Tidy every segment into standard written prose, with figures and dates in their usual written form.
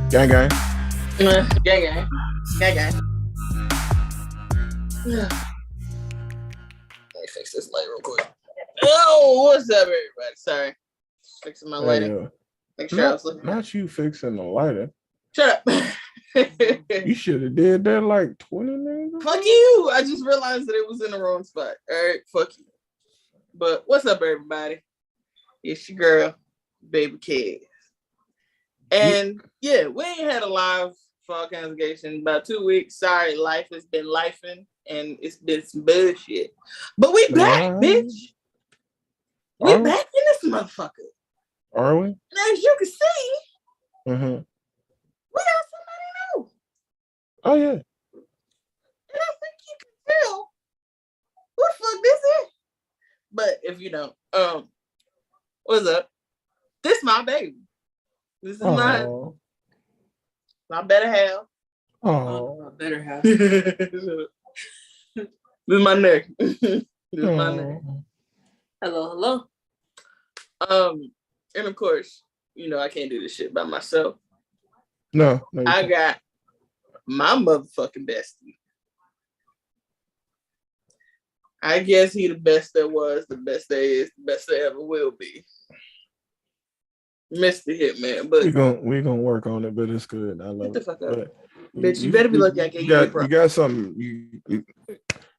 Gang, gang. Gang, gang. Gang, gang. Let me fix this light real quick. Oh, what's up, everybody? Sorry. Fixing my lighting. Make sure I was looking. Not you fixing the lighting. Shut up. You should have did that like 20 minutes ago. Fuck you. I just realized that it was in the wrong spot. All right, fuck you. But what's up, everybody? It's your girl, Baby Kid. And yeah, we ain't had a live Fall Congregation in about 2 weeks. Sorry, life has been lifing and it's been some bullshit. But we back, bitch. We back in this motherfucker. Are we? And as you can see, we got somebody new. Oh yeah. And I think you can tell who the fuck this is. But if you don't, what's up? This my baby. This is my better half. Oh, my better half. This is my neck. This is my neck. Hello. And of course, you know I can't do this shit by myself. No, I got my motherfucking bestie. I guess he the best there was, the best there is, the best there ever will be. Mr. Hitman, but we gonna work on it, but it's good. I love the fuck it. Up. Bitch, you better be lucky I gave you you got something. You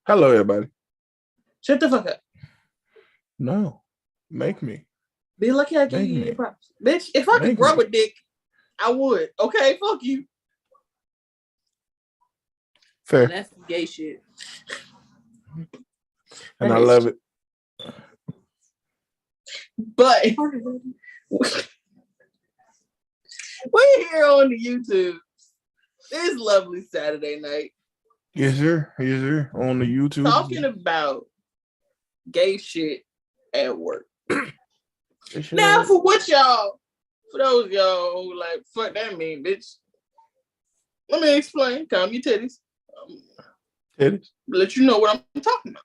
hello, everybody. Shut the fuck up. No, make me. Be lucky I gave you your props. Bitch, if I could grow a dick, I would. Okay, fuck you. Fair. That's gay shit. And I love it. But we're here on the YouTube. This lovely Saturday night. Yes, sir. Yes, sir. On the YouTube. Talking about gay shit at work. Now, for those of y'all who like, fuck that mean, bitch. Let me explain. Calm your titties. Titties? Let you know what I'm talking about.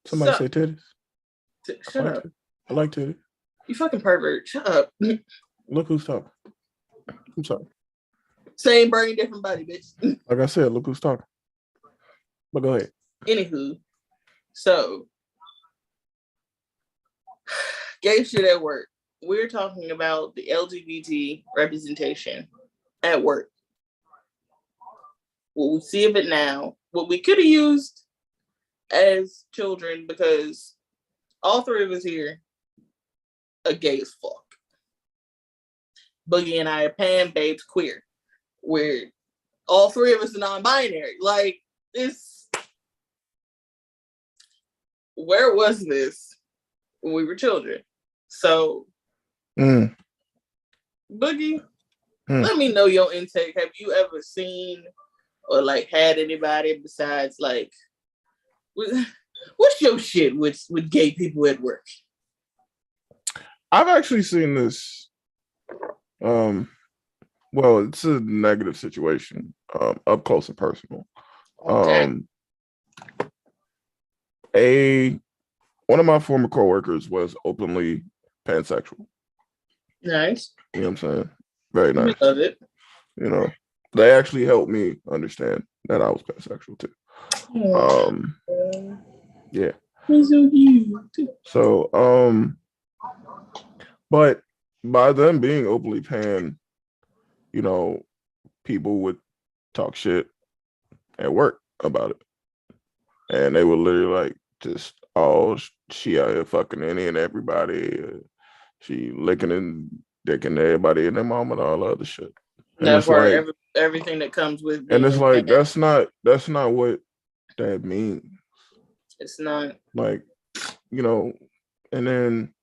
Somebody say titties. Shut up. I like titties. You fucking pervert. Shut up. Look who's talking. I'm sorry. Same brain, different body, bitch. Like I said, look who's talking. But go ahead. Anywho, so gay shit at work. We're talking about the LGBT representation at work. What we see of it now, what we could have used as children, because all three of us here are gay as fuck. Boogie and I are pan, babes, queer. We're all three of us are non-binary. Like, where was this when we were children? So, Boogie, let me know your intake. Have you ever seen or like had anybody besides like, what's your shit with gay people at work? I've actually seen this. Well, it's a negative situation, up close and personal. Okay. One of my former coworkers was openly pansexual. Nice. You know what I'm saying? Very nice. We love it. You know, they actually helped me understand that I was pansexual too. Yeah. So, but by them being openly pan, you know, people would talk shit at work about it. And they would literally like just, oh, she out here fucking any and everybody. She licking and dicking everybody and their mom and all the other shit. And that part, like, everything that comes with and it's like that's not what that means. It's not. Like, you know, and then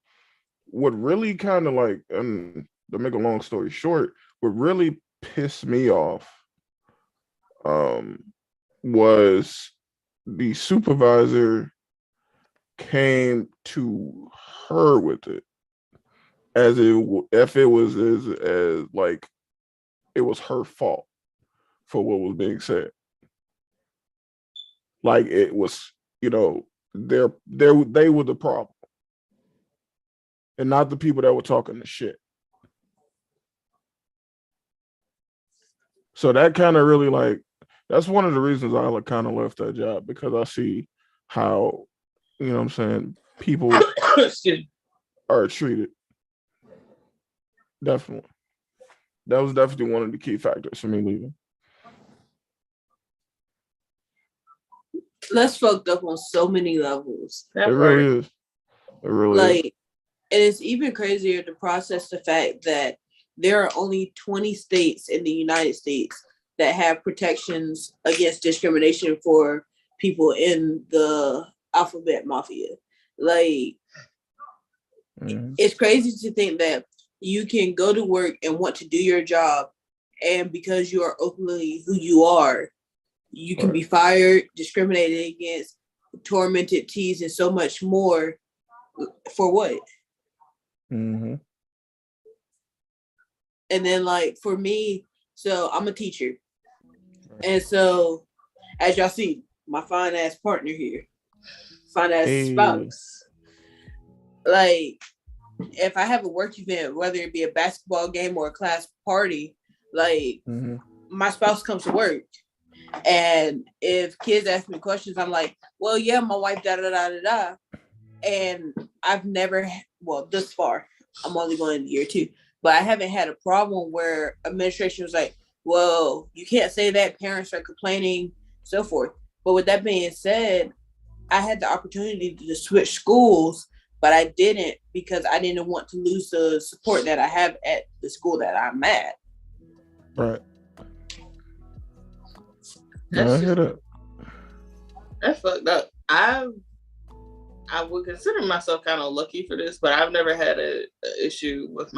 what really kind of like, and to make a long story short, what really pissed me off was the supervisor came to her with it as if it was as like it was her fault for what was being said. Like it was, they were the problem, and not the people that were talking the shit. So that kind of really that's one of the reasons I kind of left that job, because I see how, what I'm saying, people are treated. Definitely. That was definitely one of the key factors for me leaving. That's fucked up on so many levels. It really is. It really is. And it's even crazier to process the fact that there are only 20 states in the United States that have protections against discrimination for people in the alphabet mafia. It's crazy to think that you can go to work and want to do your job, and because you are openly who you are, you can be fired, discriminated against, tormented, teased, and so much more. For what? Mm-hmm. And then, for me, so I'm a teacher. And so, as y'all see, my fine ass partner here, fine ass spouse. If I have a work event, whether it be a basketball game or a class party, my spouse comes to work. And if kids ask me questions, I'm like, well, yeah, my wife, da da da da da. And I've never, this far, I'm only going into year 2, but I haven't had a problem where administration was like, well, you can't say that, parents are complaining, so forth. But with that being said, I had the opportunity to switch schools, but I didn't because I didn't want to lose the support that I have at the school that I'm at. Right. I hear that. That's fucked up. I would consider myself kind of lucky for this, but I've never had an issue with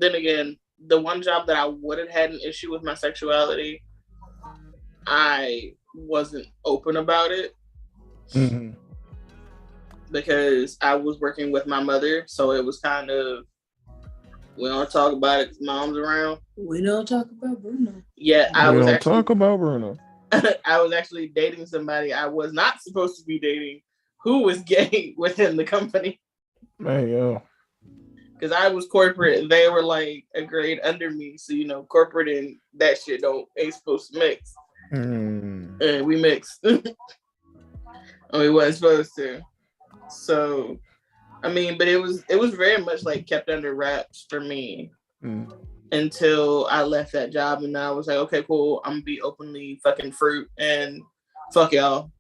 then again, the one job that I would have had an issue with my sexuality, I wasn't open about it. Mm-hmm. Because I was working with my mother, so it was kind of, we don't talk about it because mom's around. We don't talk about Bruno. Yeah, I was actually dating somebody I was not supposed to be dating, who was gay within the company. Man, yo. Because I was corporate, they were like a grade under me, so corporate and that shit ain't supposed to mix. And we mixed, and we wasn't supposed to. So, but it was very much kept under wraps for me until I left that job, and I was like, okay, cool, I'm gonna be openly fucking fruit and fuck y'all.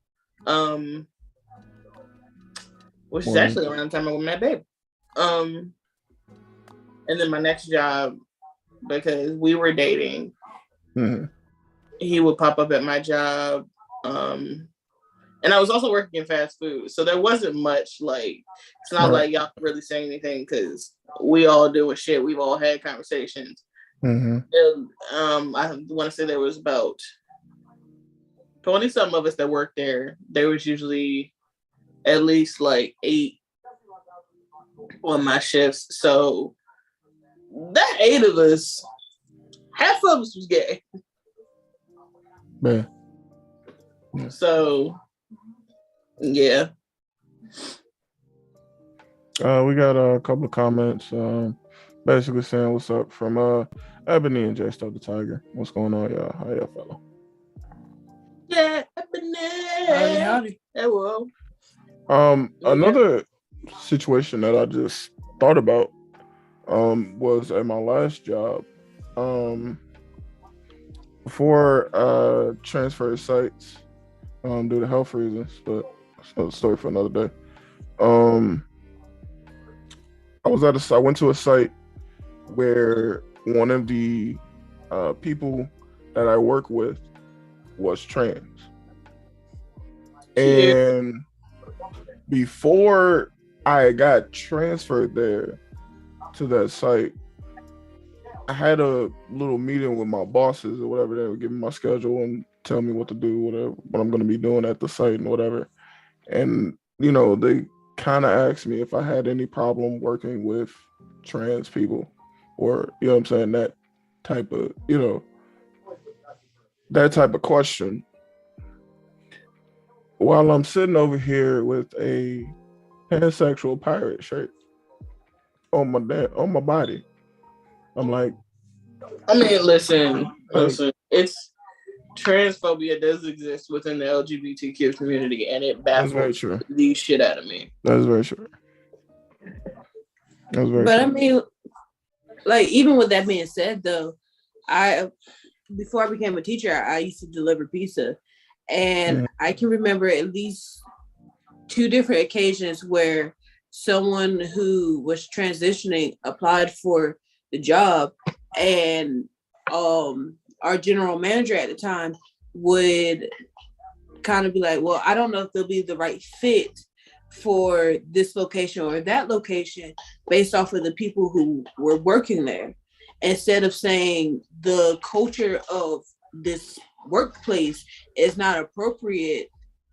Which is actually around the time I met babe. And then my next job, because we were dating, he would pop up at my job. And I was also working in fast food, so there wasn't much it's not like y'all can really say anything because we all doing shit. We've all had conversations. And, I want to say there was about 20-something of us that worked there. There was usually at least 8 on my shifts. So that 8 of us, half of us was gay. Man. So yeah. We got a couple of comments basically saying what's up from Ebony and Jay Stuff the Tiger. What's going on, y'all? How y'all fella? Yeah, Ebony. Howdy. Hello. Another situation that I just thought about was at my last job. Before I transferred sites due to health reasons, but that's another story for another day. I went to a site where one of the people that I work with was trans. And before I got transferred there to that site, I had a little meeting with my bosses or whatever. They would give me my schedule and tell me what to do, whatever, what I'm going to be doing at the site and whatever. And, you know, they kind of asked me if I had any problem working with trans people or, you know what I'm saying, that type of, you know, that type of question. While I'm sitting over here with a pansexual pirate shirt on my body, I'm like, I mean, listen, it's transphobia does exist within the LGBTQ community, and it baffles the shit out of me. That's very true. I mean, like, even with that being said, though, before I became a teacher, I used to deliver pizza, and I can remember at least 2 different occasions where someone who was transitioning applied for the job, and our general manager at the time would kind of be like, well, I don't know if they'll be the right fit for this location or that location based off of the people who were working there, instead of saying the culture of this workplace is not appropriate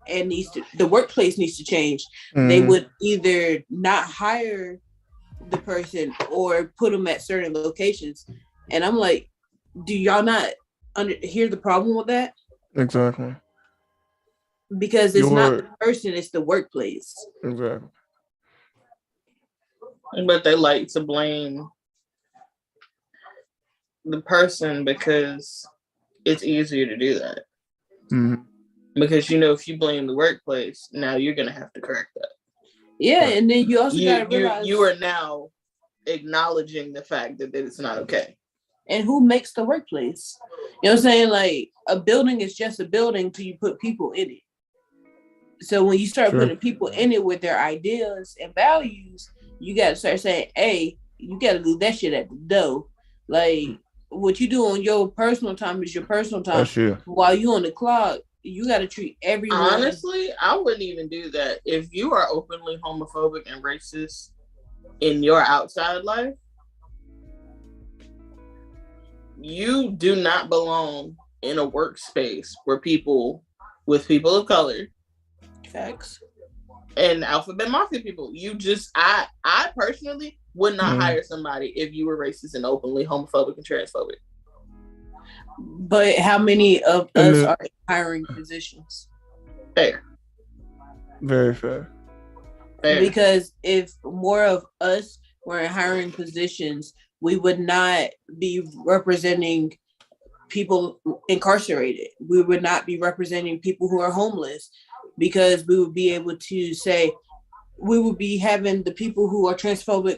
and the workplace needs to change. They would either not hire the person or put them at certain locations. And I'm like, do y'all not hear the problem with that? Exactly. Because it's not the person, it's the workplace. Exactly. But they like to blame the person because it's easier to do that. Because, you know, if you blame the workplace, now you're going to have to correct that. Yeah, and then you also got to realize... You are now acknowledging the fact that it's not okay. And who makes the workplace? You know what I'm saying? Like, a building is just a building till you put people in it. So when you start putting people in it with their ideas and values, you got to start saying, hey, you got to leave that shit at the door. Like, what you do on your personal time is your personal time. While you on the clock, you got to treat everyone. Honestly, I wouldn't even do that. If you are openly homophobic and racist in your outside life, you do not belong in a workspace where people of color, facts, and alphabet mafia people. I personally would not hire somebody if you were racist and openly homophobic and transphobic. But how many of us are in hiring positions? Fair. Very fair. Because if more of us were in hiring positions, we would not be representing people incarcerated. We would not be representing people who are homeless, because we would be able to say, we would be having the people who are transphobic,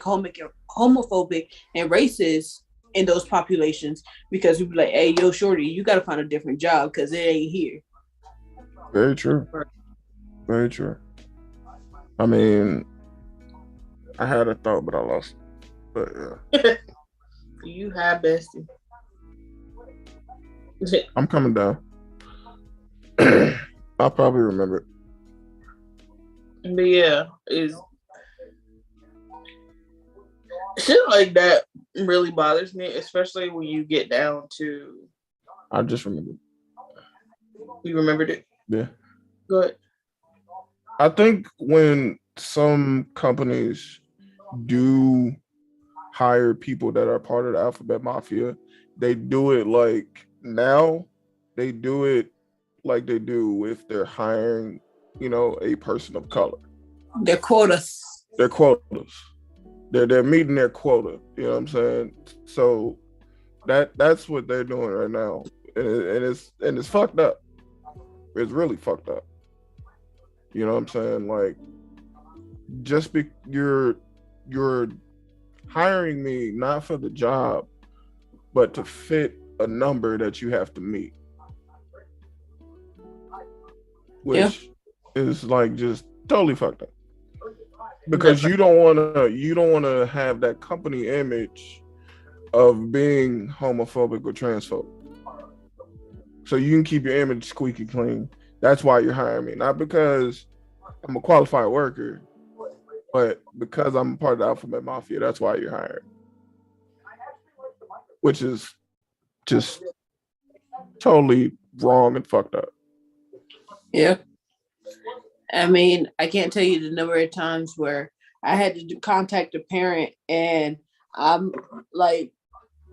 homophobic, and racist in those populations, because we'd be like, hey, yo, shorty, you got to find a different job because it ain't here. Very true. Very true. I mean, I had a thought, but I lost it. But yeah. You have bestie. I'm coming down. I'll probably remember it. But yeah, shit like that really bothers me, especially when you get down to... I just remembered. You remembered it? Yeah. Go ahead. I think when some companies do hire people that are part of the alphabet mafia, they do it like now. They do it like they do if they're hiring, you know, a person of color. Their quotas. They're meeting their quota. You know what I'm saying? So that's what they're doing right now, and it's fucked up. It's really fucked up. You know what I'm saying? Like, just you're hiring me not for the job, but to fit a number that you have to meet, which is like just totally fucked up. Because you don't want to have that company image of being homophobic or transphobic. So you can keep your image squeaky clean. That's why you're hiring me, not because I'm a qualified worker, but because I'm part of the alphabet mafia. That's why you're hired. which is just totally wrong and fucked up. Yeah. I mean, I can't tell you the number of times where I had to contact a parent, and I'm like,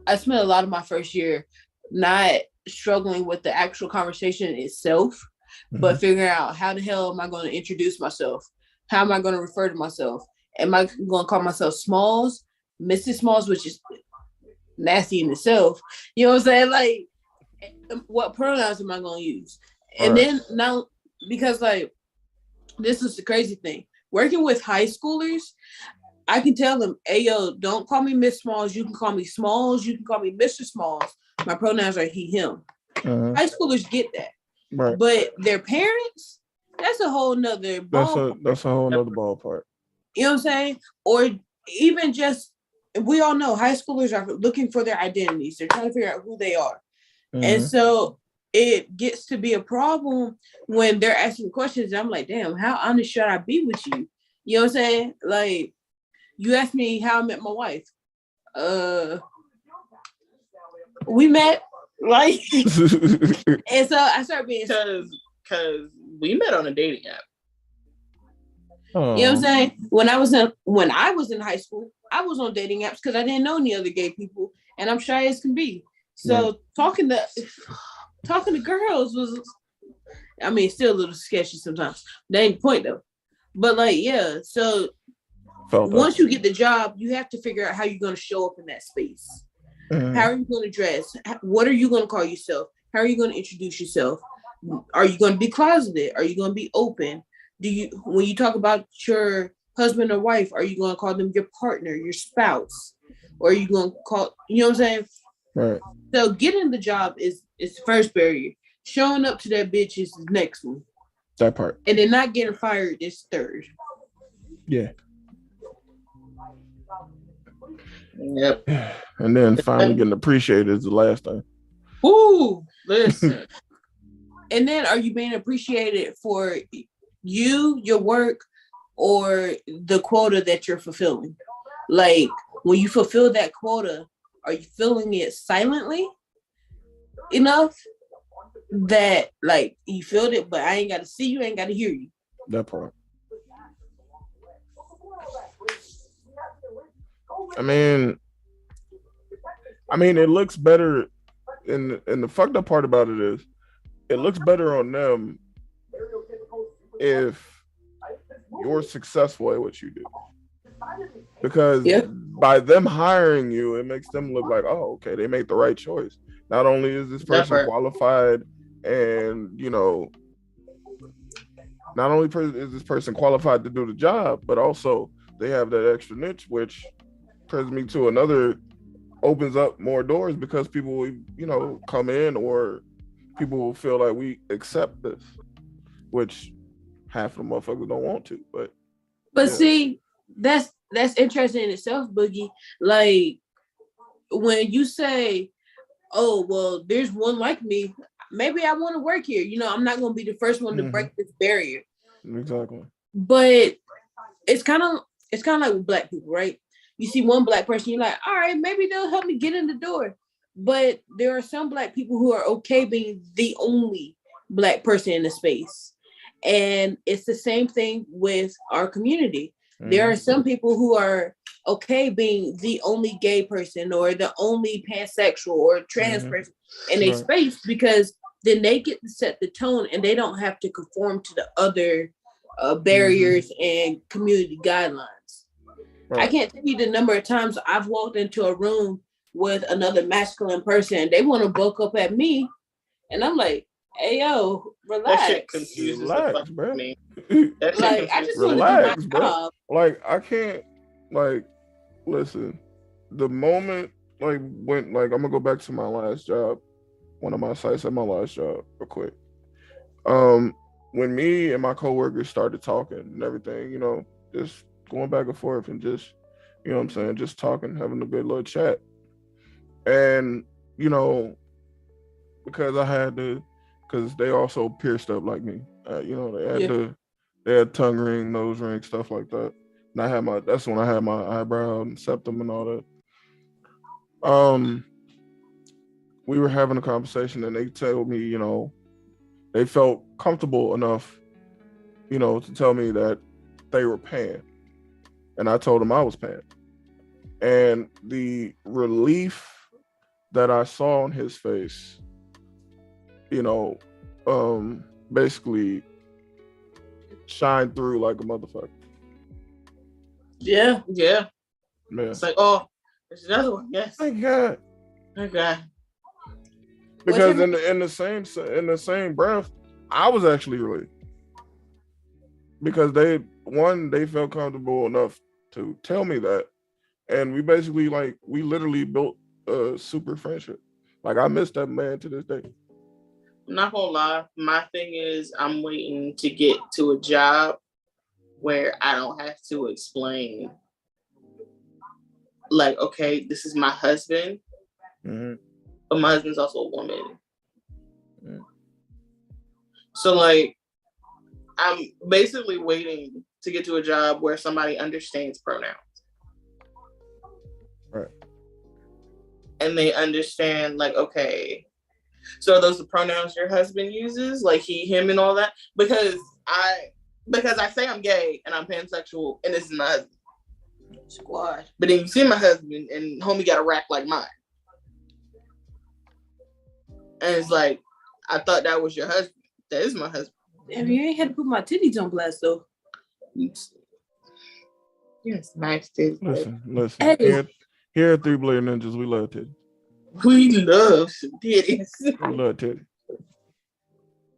I spent a lot of my first year not struggling with the actual conversation itself, but figuring out how the hell am I going to introduce myself? How am I going to refer to myself? Am I going to call myself Smalls, Mrs. Smalls, which is nasty in itself? You know what I'm saying? Like, what pronouns am I going to use? And then now, because like, this is the crazy thing. Working with high schoolers, I can tell them, hey, yo, don't call me Miss Smalls. You can call me Smalls. You can call me Mr. Smalls. My pronouns are he, him. High schoolers get that. Right. But their parents, that's a whole nother ballpark. That's a whole nother ballpark. You know what I'm saying? Or even just, we all know high schoolers are looking for their identities. They're trying to figure out who they are. And so it gets to be a problem when they're asking questions. I'm like, damn, how honest should I be with you? You know what I'm saying? Like, you asked me how I met my wife. We met, like, and so I started being, because we met on a dating app. You know what I'm saying? When I was in high school, I was on dating apps because I didn't know any other gay people, and I'm shy as can be. So talking to girls was, I mean, still a little sketchy sometimes. That ain't the point though. But like, yeah. So once you get the job, you have to figure out how you're going to show up in that space. How are you going to dress? What are you going to call yourself? How are you going to introduce yourself? Are you going to be closeted? Are you going to be open? When you talk about your husband or wife, are you going to call them your partner, your spouse? Or are you going to call, you know what I'm saying? Right. So getting the job is the first barrier. Showing up to that bitch is the next one. That part. And then not getting fired is third. Yeah. Yep. And then finally getting appreciated is the last thing. Ooh, listen. And then are you being appreciated for you, your work, or the quota that you're fulfilling? Like, when you fulfill that quota, are you feeling it silently enough that, like, you feel it, but I ain't got to see you, I ain't got to hear you? That part. I mean, it looks better, and the fucked up part about it is, it looks better on them if you're successful at what you do. Because by them hiring you, it makes them look like, oh, okay, they made the right choice. Not only is this person qualified, and not only is this person qualified to do the job, but also they have that extra niche, which brings me to another, opens up more doors, because people will, come in, or people will feel like we accept this, which half of the motherfuckers don't want to. But see, that's interesting in itself, Boogie. Like, when you say, oh, well, there's one like me, maybe I want to work here. I'm not going to be the first one to break this barrier. Exactly. But it's kind of like with Black people, right? You see one Black person, you're like, all right, maybe they'll help me get in the door. But there are some Black people who are okay being the only Black person in the space. And it's the same thing with our community. There are some people who are okay being the only gay person, or the only pansexual or trans person in a space, because then they get to set the tone, and they don't have to conform to the other barriers and community guidelines. Right. I can't tell you the number of times I've walked into a room with another masculine person. They want to bulk up at me, and I'm like, "Hey, yo, relax." That shit confuses the fuck bro. me. Like, I just want to do my job. Like, I can't. Like, listen. The moment, like, when, like, I'm gonna go back to my last job, one of my sites at my last job, real quick. When me and my coworkers started talking and everything, just going back and forth and just, what I'm saying, just talking, having a good little chat. And, because they also pierced up like me. They had tongue ring, nose ring, stuff like that. And that's when I had my eyebrow and septum and all that. we were having a conversation, and they told me, they felt comfortable enough, to tell me that they were paying, and I told them I was paying, and the relief that I saw on his face, basically shined through like a motherfucker. Yeah. Man. It's like, oh, there's another one. Yes. Thank God. Okay. Because in the same breath, I was actually relieved. Because they felt comfortable enough to tell me that. And we basically we literally built a super friendship. Like, I miss that man to this day. I'm not gonna lie. My thing is, I'm waiting to get to a job where I don't have to explain, like, okay, this is my husband, but my husband's also a woman. So, like, I'm basically waiting to get to a job where somebody understands pronouns. Right. And they understand, like, okay, so are those the pronouns your husband uses, like he, him, and all that? Because I say I'm gay and I'm pansexual, and this is my husband. Squad. But then you see my husband, and homie got a rack like mine, and it's like, I thought that was your husband. That is my husband. Damn, you ain't had to put my titties on blast though. Yes, nice titties. Listen. Hey. Here at 3 Blade Ninjas, we love titties. We love some titties. We love titties.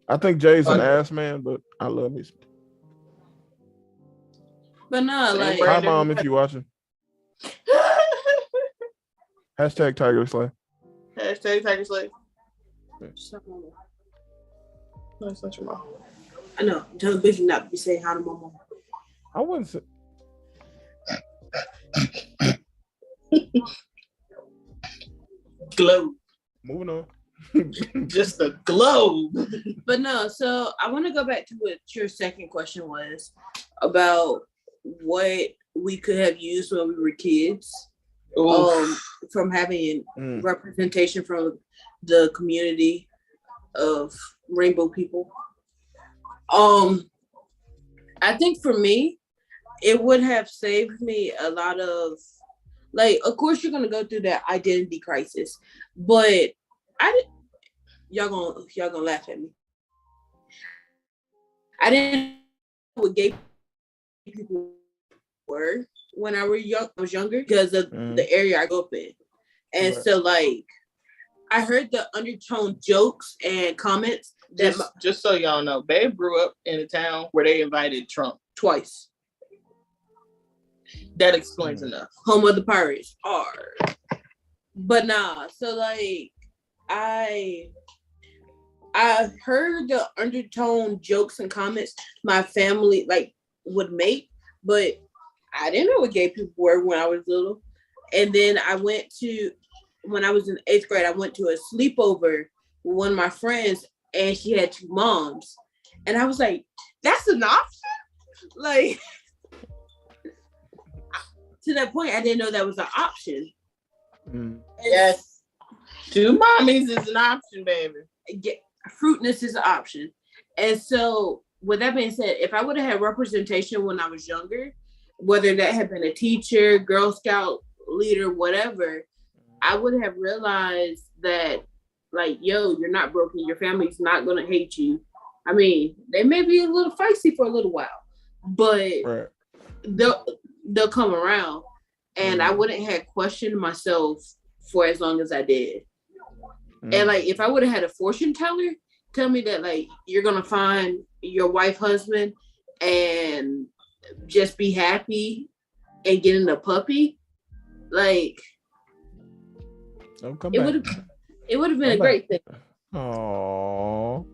I think Jay's an ass man, but I love me some titties. But no, like, hi mom, if you watching. Hashtag Tiger Slay. Hashtag Tiger Slay. No, it's not your mom. I know. Tell the bitch not to be saying hi to my mom. I wouldn't say. Globe. Moving on. Just a globe. But no, so I want to go back to what your second question was about what we could have used when we were kids. From having representation from the community of rainbow people. I think for me, it would have saved me a lot of, like, of course you're gonna go through that identity crisis, but y'all gonna laugh at me. I didn't know what gay people were when I was younger because of the area I grew up in. And so, like, I heard the undertone jokes and comments. Just so y'all know, Babe grew up in a town where they invited Trump twice. That explains enough. Home of the Pirates. But nah, so, like, I heard the undertone jokes and comments my family, like, would make, but I didn't know what gay people were when I was little. And then when I was in 8th grade, I went to a sleepover with one of my friends, and she had 2 moms. And I was like, that's an option? Like, to that point, I didn't know that was an option. Yes. 2 mommies is an option, baby. Fruitness is an option. And so, with that being said, if I would have had representation when I was younger, whether that had been a teacher, Girl Scout leader, whatever, I would have realized that, like, yo, you're not broken. Your family's not going to hate you. I mean, they may be a little feisty for a little while, but they'll come around. And I wouldn't have questioned myself for as long as I did. And, like, if I would have had a fortune teller tell me that, like, you're going to find your wife, husband, and just be happy and getting a puppy, like, it would have been a great thing. Aww.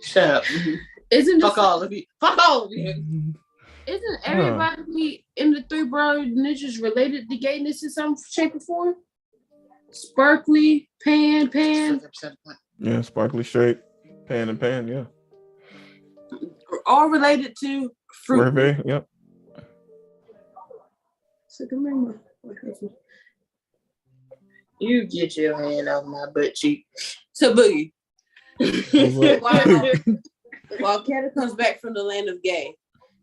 Shut up. Fuck all of you. Isn't everybody in the 3 Blade Ninjas related to gayness in some shape or form? Sparkly, Pan. Yeah, sparkly shape, Pan and Pan, yeah. All related to fruit. Yep. So remember, You get your hand off my butt cheek. So Boogie, What's while Canada comes back from the land of gay,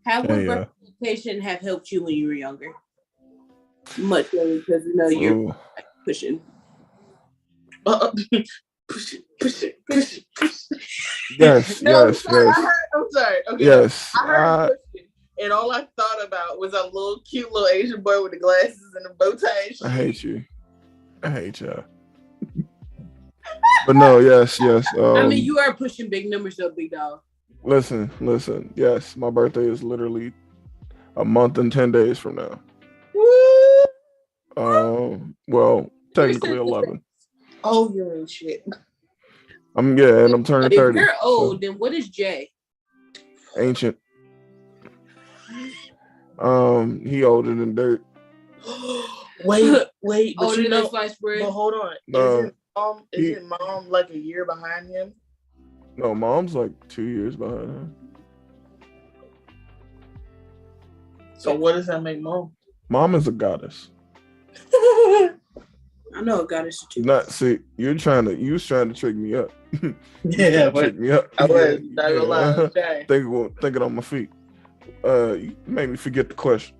how would Yeah. representation have helped you when you were younger? Much younger, because you know you're Ooh. pushing. Push it. Yes, No, yes, I'm sorry. yes, I'm sorry. Okay, yes. I heard push it, and all I thought about was a little cute little Asian boy with the glasses and the bow tie and shit. I hate you. I hate y'all. But no, yes. I mean, you are pushing big numbers, though, big dog. Listen. Yes, my birthday is literally a month and 10 days from now. Woo! Well, technically 11. Oh, you're in shit. And I'm turning 30. If you're old, so then what is Jay? ancient. He older than dirt. wait, but Older you than know, sliced bread? but hold on. No, Isn't mom like a year behind him? No, mom's like 2 years behind him. So what does that make mom? Mom is a goddess. I know a goddess too. You was trying to trick me up. Yeah, but trick me up. I was not gonna lie. I was shy. Thinking on my feet. You made me forget the question.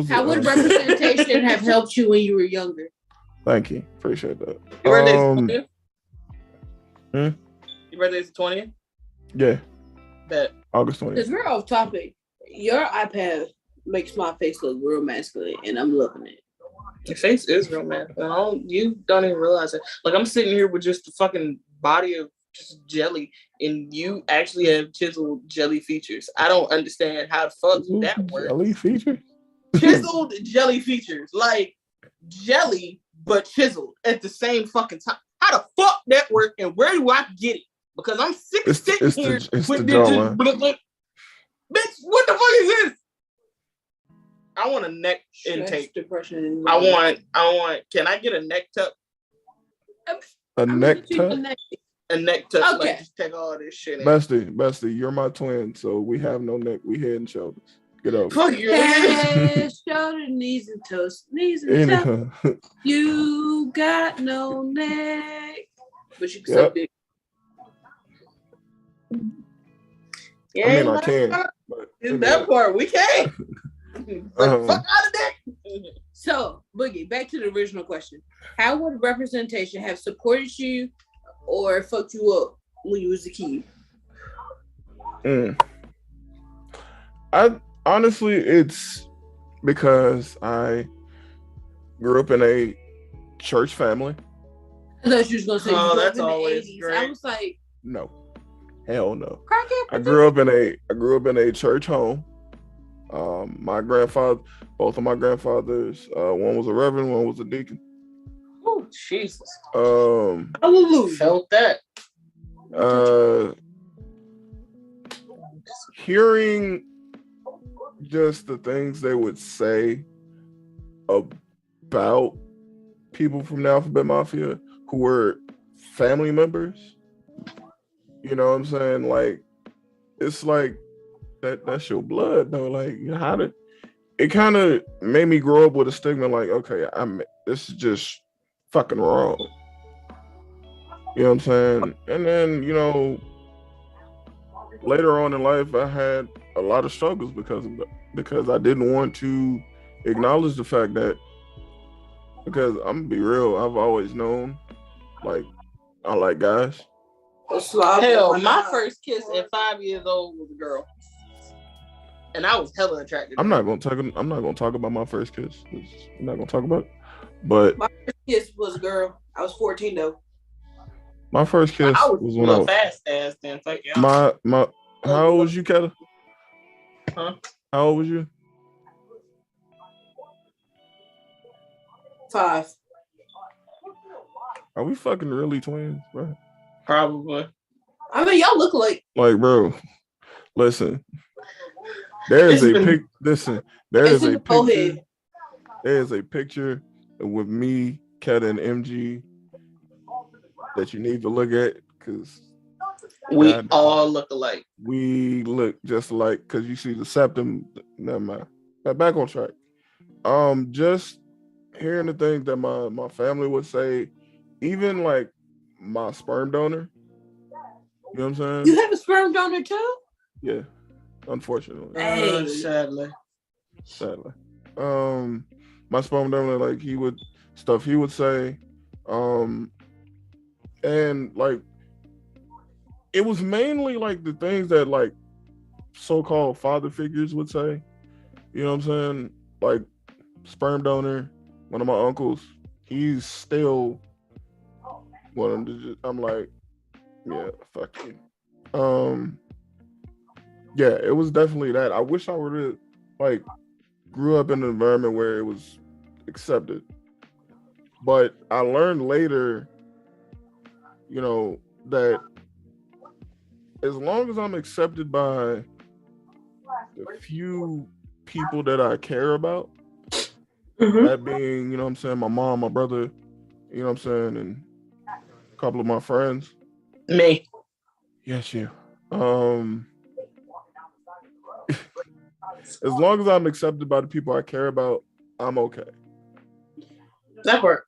How would representation have helped you when you were younger? Thank you. Appreciate that. Your birthday's 20th? Hmm? Your birthday's 20th? Yeah. Bet. August 20th. Because we're off topic. Your iPad makes my face look real masculine, and I'm loving it. Your face is real masculine. You don't even realize it. Like, I'm sitting here with just the fucking body of just jelly, and you actually have chiseled jelly features. I don't understand how the fuck that works. Jelly features? Chiseled jelly features. Like, jelly, but chiseled at the same fucking time. How the fuck that work, and where do I get it? Because I'm sick of sitting here with the this jawline. Bitch, what the fuck is this? I want a neck intake. Depression. I want. Can I get a neck tuck? A neck tuck? A neck tuck. Okay. Like, just take all this shit in. Bestie, you're my twin, so we have no neck. We head and shoulders. Get over. Fuck you. Head, shoulder, knees and toes. Knees and toes. You got no neck. But you can suck dick. Yeah, I mean, I can. But in that part, we can't. Fuck out of there. So, Boogie, back to the original question. How would representation have supported you or fucked you up when you was a kid? Honestly, it's because I grew up in a church family. I thought you was gonna say you grew that's up in always the 80s. great. I was like, No. Hell no. crackhead. I grew up in a church home. My grandfather, both of my grandfathers, one was a reverend, one was a deacon. Oh, Jesus. Hallelujah. Felt that. Hearing just the things they would say about people from the Alphabet Mafia who were family members. You know what I'm saying? Like, it's like that's your blood though. Like, how did it kind of made me grow up with a stigma like, okay, this is just fucking wrong. You know what I'm saying? And then, later on in life, I had a lot of struggles because I didn't want to acknowledge the fact that, because I'm gonna be real, I've always known, like, I like guys. Hell, my first kiss at 5 years old was a girl, and I was hella attracted. I'm not gonna talk about my first kiss. I'm not gonna talk about it. But my first kiss was a girl. I was 14 though. My first kiss was when I was fast ass then. Thank you. How old was you, Keta? Huh? How old was you? 5. Are we fucking really twins, bro? Probably. I mean, y'all look like bro. Listen, there is a picture. Listen, there is a picture. There is a picture with me, Keta, and MG that you need to look at because we all look alike. We look just alike because you see the septum. Never mind. Back on track. Just hearing the things that my family would say, even like my sperm donor. You know what I'm You saying? have a sperm donor too? Yeah, unfortunately, Hey. Sadly. sadly. My sperm donor, like he would say, and like it was mainly like the things that like so-called father figures would say. You know what I'm saying? Like sperm donor, one of my uncles, he's still one of them to just, I'm like, yeah, fuck you. Yeah, it was definitely that. I wish I would have like grew up in an environment where it was accepted. But I learned later, you know, that as long as I'm accepted by the few people that I care about, that being, you know what I'm saying, my mom, my brother, you know what I'm saying, and a couple of my friends. Me. Yes, you. As long as I'm accepted by the people I care about, I'm okay. That worked.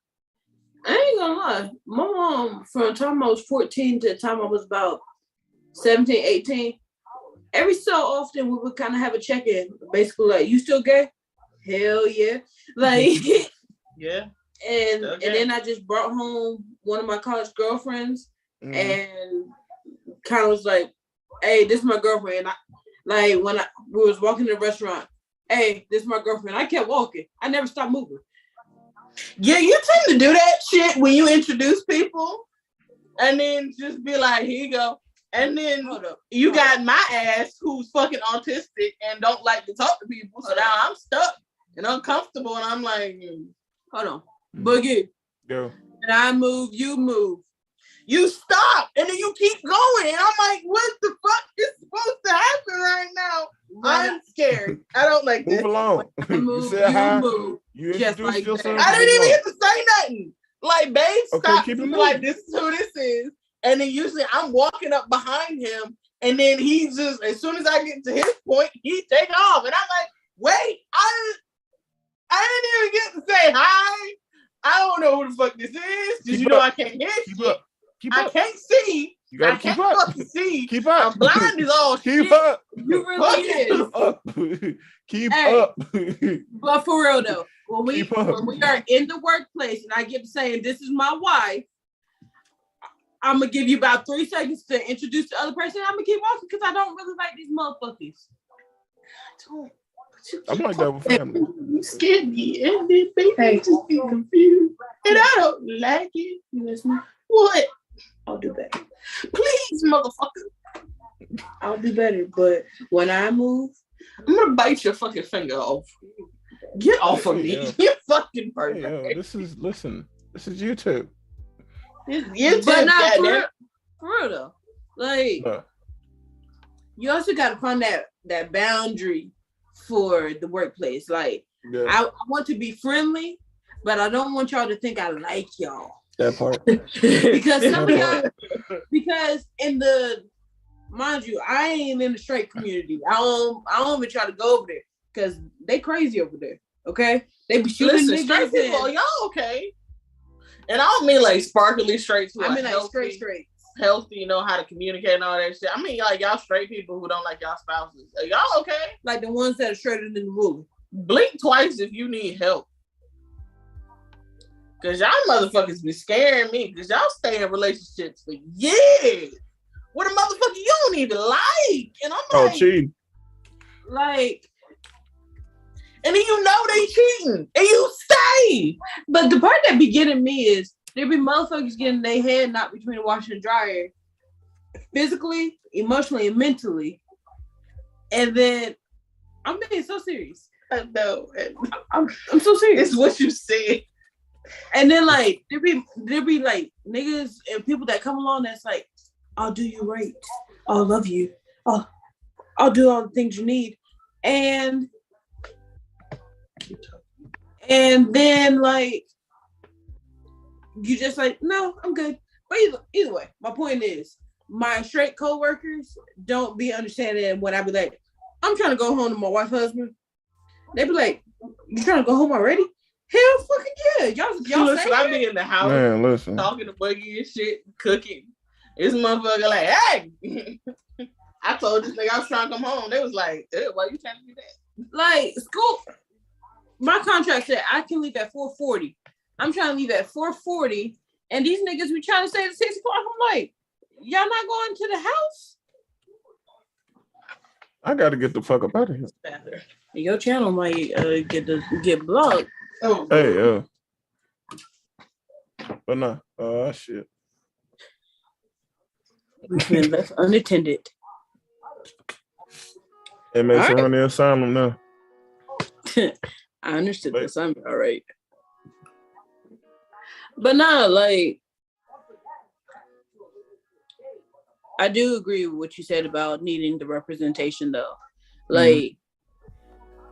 I ain't gonna lie. My mom, from the time I was 14 to the time I was about 17, 18, every so often we would kind of have a check-in. Basically, like, you still gay? Hell yeah. Like, Yeah. and Okay. and then I just brought home one of my college girlfriends and kind of was like, hey, this is my girlfriend. And like when we was walking to the restaurant, hey, this is my girlfriend. I kept walking. I never stopped moving. Yeah, you tend to do that shit when you introduce people and then just be like, here you go. And then you got my ass who's fucking autistic and don't like to talk to people. So now I'm stuck and uncomfortable and I'm like, hold on. Boogie. Yeah. And I move, you move. You stop and then you keep going. And I'm like, what the fuck is supposed to happen right now? I'm scared. I don't like Move this. along. I move, you said hi. move. You Just introduced like yourself. that. I didn't even get to say nothing. Like, babe, Okay, stop. keep it He's moving. like, this is who this is. And then usually I'm walking up behind him. And then he just, as soon as I get to his point, he take off. And I'm like, wait, I didn't even get to say hi. I don't know who the fuck this is. Because you know I can't hear shit. I can't see. You gotta keep up. Fucking see. Keep up. I'm blind as all Keep shit. up. You really is. Keep up. Keep Hey. up. But for real though, when we Keep up. are in the workplace and I get to saying this is my wife, I'm gonna give you about 3 seconds to introduce the other person. I'm gonna keep walking because I don't really like these motherfuckers. I'm like that with family. You scared me, and then baby just be confused, and I don't like it. You listen? What? I'll do better. Please, motherfucker. I'll do better. But when I move, I'm gonna bite your fucking finger off. Get off of me. Yeah. You fucking Hey, person. yo, this is YouTube. You but not for goddamn. real, for real though. Like you also gotta find that boundary for the workplace. Like Yeah. I want to be friendly, but I don't want y'all to think I like y'all. That part. Because some of That y'all, because in the, mind you, I ain't in the straight community. I don't even try to go over there because they crazy over there. Okay, they be shooting Listen, niggas. straight people, y'all okay? And I don't mean like sparkly straight. I mean like healthy, straight. healthy, you know how to communicate and all that shit. I mean like y'all straight people who don't like y'all spouses. Are y'all okay? Like the ones that are straighter than the ruler. Blink twice if you need help. Cause y'all motherfuckers be scaring me. Cause y'all stay in relationships for years. What a motherfucker you don't even like. And I'm like, cheating. Like, and then you know they cheating. And you stay. but the part that be getting me is there be motherfuckers getting their head knocked between the washer and dryer, physically, emotionally, and mentally. And then I'm being so serious. I know. I'm so serious. It's what you said. And then like there be like niggas and people that come along that's like, I'll do you right. I'll love you. I'll do all the things you need. And then like you just like, no, I'm good. But either way, my point is my straight co-workers don't be understanding when I be like, I'm trying to go home to my wife's husband. They be like, you trying to go home already? Hell fucking yeah. Y'all Listen, say I that? be in the house Man, listen. talking to Buggy and shit, cooking. This motherfucker like, hey. I told this nigga I was trying to come home. They was like, why you trying to do that? Like school, my contract said I can leave at 4:40. I'm trying to leave at 4:40, and these niggas be trying to stay at 6 o'clock. I'm like, y'all not going to the house? I gotta get the fuck up out of here. Your channel might get blocked. Oh, Hey, but nah, shit. We've been left unattended. It makes All it right. run the asylum now. I understood Like- this. I'm all right. But nah, like I do agree with what you said about needing the representation though. Like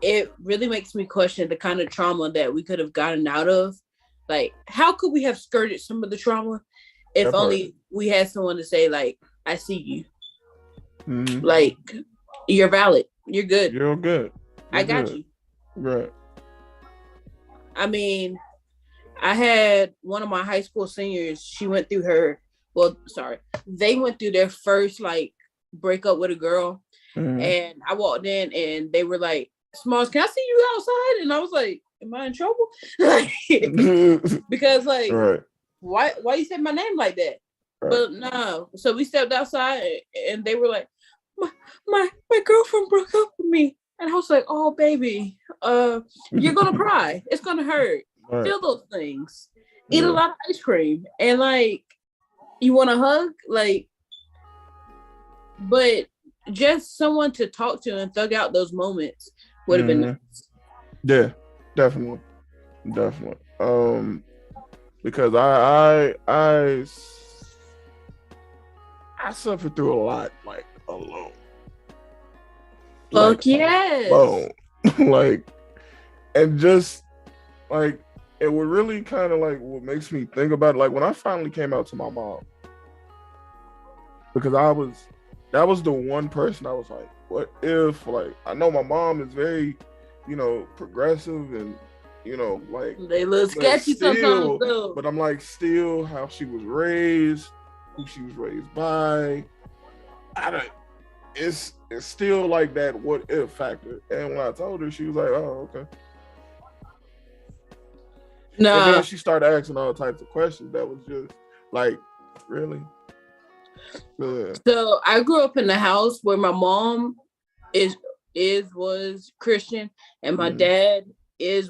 it really makes me question the kind of trauma that we could have gotten out of. Like, how could we have skirted some of the trauma if That part. only we had someone to say, like, I see you. Mhm. Like, you're valid. You're good. You're good. I You're got good. you. Right. I mean, I had one of my high school seniors, she went through her, they went through their first like breakup with a girl. Mhm. And I walked in and they were like, Smalls, can I see you outside? And I was like, am I in trouble? Like, because like, Right. why you say my name like that? Right. But no. So we stepped outside and they were like, my girlfriend broke up with me. And I was like, oh baby, you're gonna cry. It's gonna hurt. Right. Feel those things. Eat Yeah. a lot of ice cream. And like, you want a hug? Like, but just someone to talk to and thug out those moments would have been Mhm. nice. Yeah, definitely. Because I suffered through a lot, like alone. Fuck yes. Alone. Like, and just like it would really kind of like what makes me think about it, like when I finally came out to my mom, because that was the one person I was like, what if, like, I know my mom is very, progressive and, like, They look but sketchy still- sometimes though. but I'm like, still how she was raised, who she was raised by. It's still like that what if factor. And when I told her, she was like, oh, okay. And Nah, then she started asking all types of questions that was just like, really? Yeah. so I grew up in a house where my mom was Christian and my Mhm. dad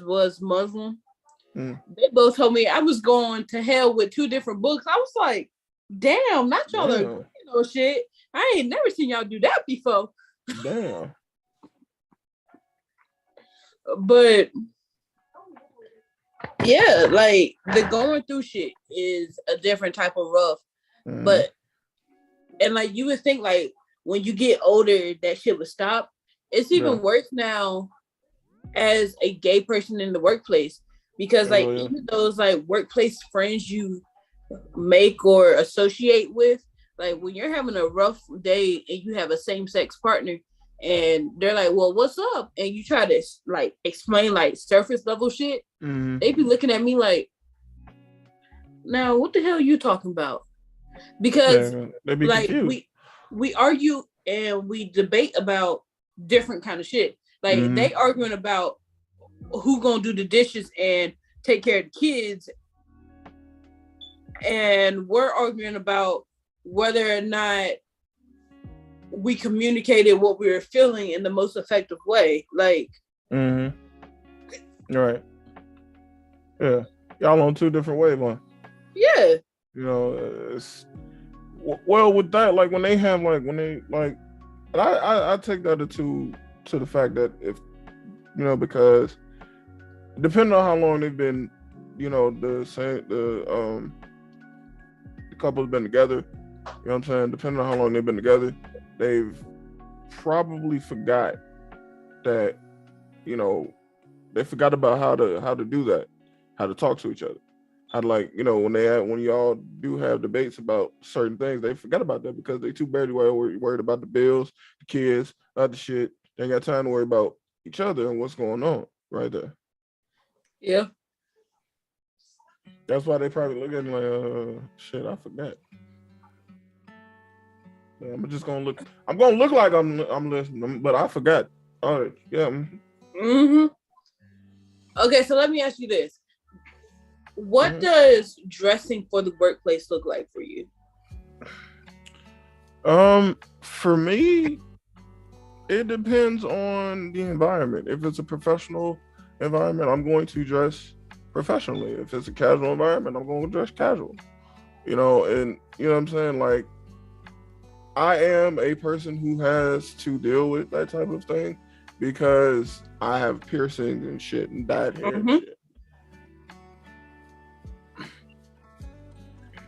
was Muslim. Mm. They both told me I was going to hell with two different books. I was like, damn, not y'all are shit. I ain't never seen y'all do that before. Damn. But yeah, like the going through shit is a different type of rough. Mhm. But and like you would think like when you get older that shit would stop. It's even Yeah. worse now as a gay person in the workplace because like Oh, yeah. even those like workplace friends you make or associate with, like when you're having a rough day and you have a same-sex partner and they're like, well, what's up? And you try to like explain like surface level shit, Mhm. they be looking at me like, now what the hell are you talking about? Because Yeah, they be like confused. we argue and we debate about different kind of shit. Like Mhm. they arguing about who gonna do the dishes and take care of the kids, and we're arguing about whether or not we communicated what we were feeling in the most effective way. Like, Mhm. Right. Yeah. Y'all on two different wavelengths. yeah, It's well with that, like when they have like and I take that to the fact that if because depending on how long they've been, the couple's been together, you know what I'm saying? Depending on how long they've been together, they've probably forgot that, they forgot about how to do that, how to talk to each other. How to when y'all do have debates about certain things, they forget about that because they too barely worried about the bills, the kids, other shit. They ain't got time to worry about each other and what's going on right there. yeah. That's why they probably look at me like, shit, I forgot. Yeah, I'm just gonna look. I'm gonna look like I'm listening, but I forgot. All right, yeah. Mm-hmm. Okay, so let me ask you this: what does dressing for the workplace look like for you? For me, it depends on the environment. If it's a professional environment, I'm going to dress professionally. If it's a casual environment, I'm going to dress casual. And you know what I'm saying? Like, I am a person who has to deal with that type of thing because I have piercings and shit and dyed hair and shit.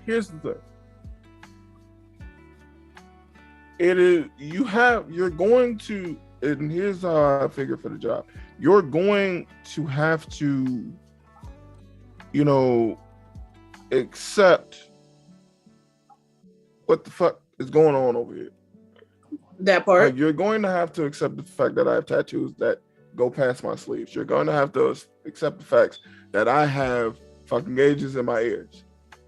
Here's the thing. You're going to, and here's how I figure for the job. You're going to have to, accept what the fuck is going on over here. That part. Like, you're going to have to accept the fact that I have tattoos that go past my sleeves. You're going to have to accept the facts that I have fucking gauges in my ears.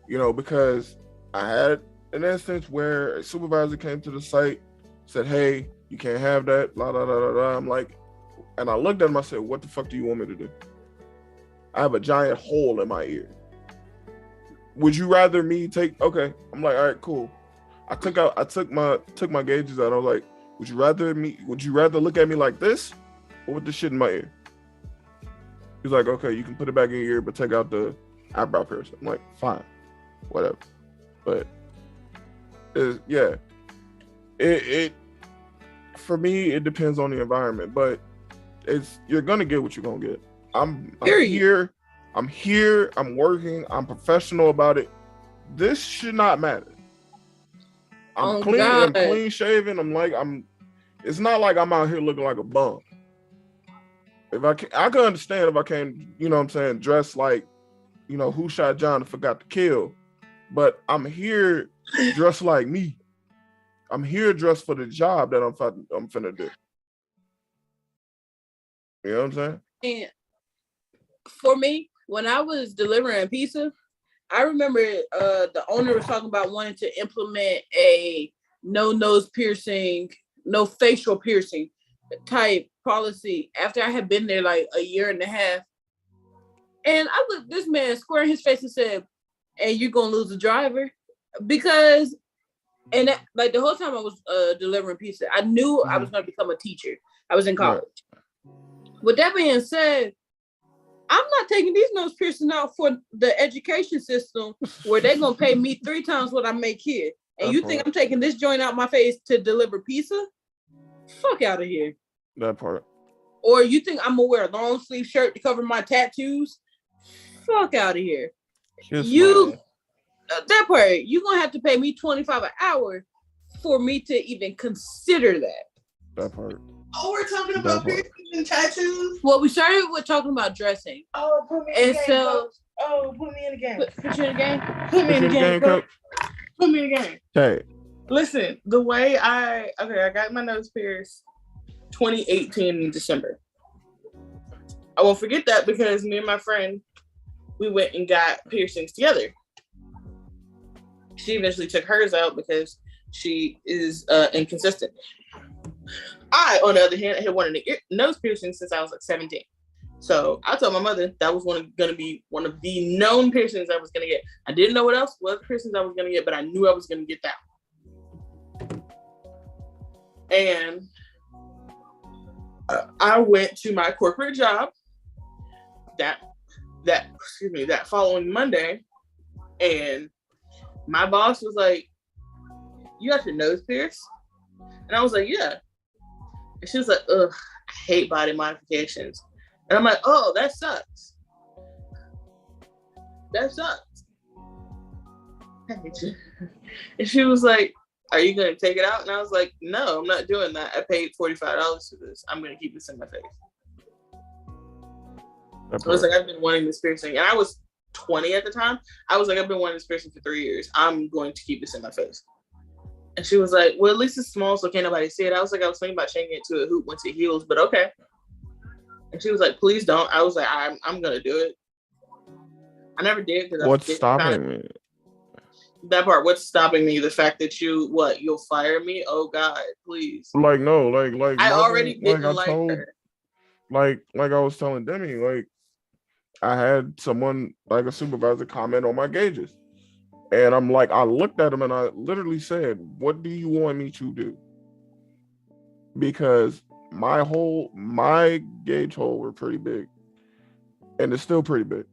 Because I had an instance where a supervisor came to the site, said, "Hey, you can't have that, blah, blah, blah, blah, blah." I'm like, and I looked at him, I said, "What the fuck do you want me to do? I have a giant hole in my ear. Would you rather me take," okay. I'm like, "All right, cool." I took my gauges out. I was like, would you rather look at me like this or with the shit in my ear? He's like, "Okay, you can put it back in your ear, but take out the eyebrow piercing." I'm like, fine, whatever. But it for me, it depends on the environment, but you're gonna get what you're gonna get. I'm here, I'm working, I'm professional about it. This should not matter. I'm clean shaven. It's not like I'm out here looking like a bum. If I can understand if I can't, dress like, Who Shot John and Forgot to Kill. But I'm here dressed like me. I'm here dressed for the job that I'm finna do. You know what I'm saying? And for me, when I was delivering pizza, I remember the owner was talking about wanting to implement a no nose piercing, no facial piercing type policy after I had been there like a year and a half. And I looked this man square in his face and said, "And you're gonna lose a driver?" Because, and that, like, the whole time I was delivering pizza, I knew I was gonna become a teacher. I was in college. Right. With that being said, I'm not taking these nose piercings out for the education system where they're gonna pay me 3 times what I make here. And you think I'm taking this joint out my face to deliver pizza? Fuck out of here. That part. Or you think I'm gonna wear a long sleeve shirt to cover my tattoos? Fuck out of here. That part, you're gonna have to pay me $25 an hour for me to even consider that. That part. Oh, we're talking about piercings and tattoos. Well, we started with talking about dressing. Oh, put me in the game. Put me in the game. Put you in the game. Put me in the game, coach. Put me in the game. Hey. Listen, the way I got my nose pierced 2018 in December. I won't forget that because me and my friend, we went and got piercings together. She eventually took hers out because she is inconsistent. I, on the other hand, had wanted a nose piercing since I was like 17. So I told my mother that was gonna be one of the known piercings I was gonna get. I didn't know what piercings I was gonna get, but I knew I was gonna get that. And I went to my corporate job that following Monday, and my boss was like, "You got your nose pierced?" And I was like, "Yeah." And she was like, "Ugh, I hate body modifications." And I'm like, "Oh, that sucks. That sucks." And she was like, "Are you going to take it out?" And I was like, "No, I'm not doing that. I paid $45 for this. I'm going to keep this in my face." I was like, "I've been wanting this piercing." And I was 20 at the time. I was like, "I've been wanting this piercing for 3 years. I'm going to keep this in my face." And she was like, "Well, at least it's small, so can't nobody see it." I was like, I was thinking about changing it to a hoop once it heals, but okay. And she was like, "Please don't." I was like, I'm going to do it. I never did because what's stopping me? That part. What's stopping me? The fact that you'll fire me? Oh God, please. Like no, like I already didn't like I told, her. like I was telling Demi, like I had someone like a supervisor comment on my gauges, and I'm like, I looked at him and I literally said, "What do you want me to do?" Because my gauge hole were pretty big, and it's still pretty big.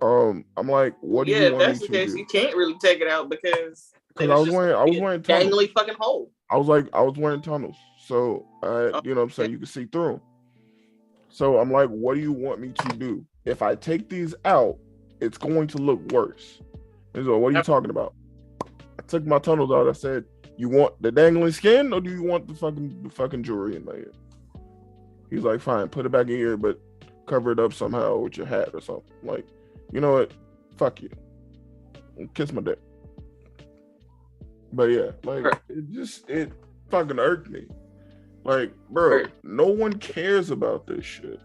I'm like, what do you If want that's me the to case, do? you can't really take it out because Because I was wearing tunnels. dangly fucking hole. I was wearing tunnels, so you know what I'm saying, you can see through them. So I'm like, what do you want me to do? If I take these out, it's going to look worse. He's like, what are you talking about? I took my tunnels out. I said, you want the dangling skin or do you want the fucking jewelry in my ear? He's like, fine, put it back in here, but cover it up somehow with your hat or something. I'm like, you know what? Fuck you. Kiss my dick. But yeah, like it fucking irked me. Like, bro, no one cares about this shit.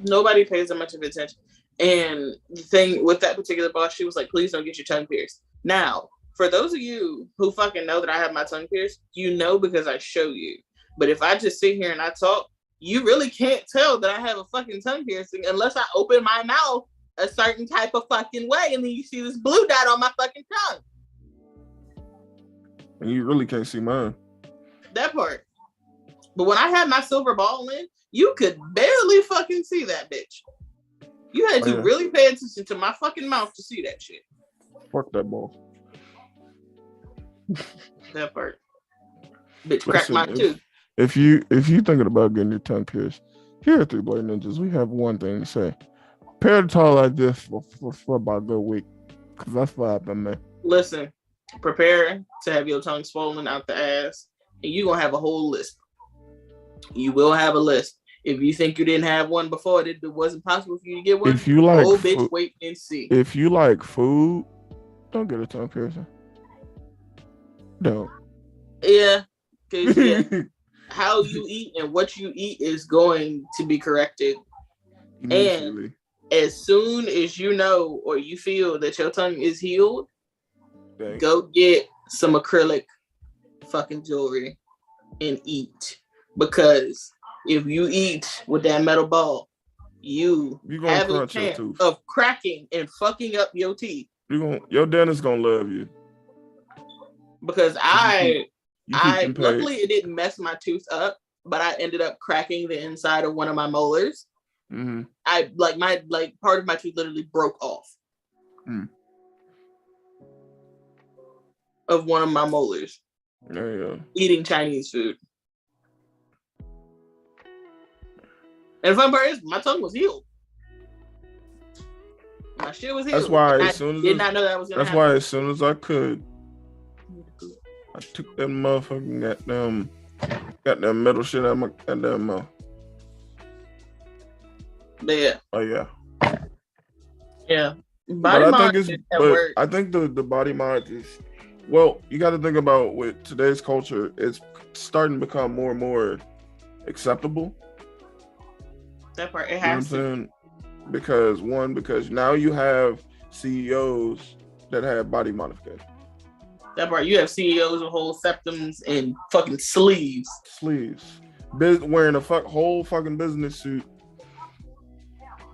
Nobody pays that much of attention. And the thing with that particular boss, she was like, please don't get your tongue pierced. Now, for those of you who fucking know that I have my tongue pierced, you know because I show you. But if I just sit here and I talk, you really can't tell that I have a fucking tongue piercing unless I open my mouth a certain type of fucking way, and then you see this blue dot on my fucking tongue. And you really can't see mine. That part. But when I had my silver ball in, you could barely fucking see that bitch. You had to really pay attention to my fucking mouth to see that shit. Fuck that ball. That part. Bitch, crack my tooth. If you thinking about getting your tongue pierced, here at 3 Blade Ninjas, we have one thing to say. Prepare to talk like this for about a good week. Because that's what happened, man. Listen, prepare to have your tongue swollen out the ass. And you're going to have a whole list. You will have a list. If you think you didn't have one before, it wasn't possible for you to get one. If you like bitch, wait and see. If you like food, don't get a tongue piercing. Don't. Yeah. Because how you eat and what you eat is going to be corrected. And as soon as you know or you feel that your tongue is healed, go get some acrylic fucking jewelry and eat. Because if you eat with that metal ball, you have a chance of cracking and fucking up your teeth. Your dentist gonna love you. Because luckily it didn't mess my tooth up, but I ended up cracking the inside of one of my molars. Mm-hmm. Part of my tooth literally broke off of one of my molars. There you go. Eating Chinese food. And the fun part is, my tongue was healed. My shit was healed. That's why I did not know that was gonna happen. That's why as soon as I could, I took that motherfucking goddamn metal shit out of my goddamn mouth. Yeah. Oh yeah. Yeah. I think the body mod is, well, you got to think about with today's culture, it's starting to become more and more acceptable. That part, it has to. Because now you have CEOs that have body modification. That part, you have CEOs with whole septums and fucking sleeves. Wearing a whole fucking business suit.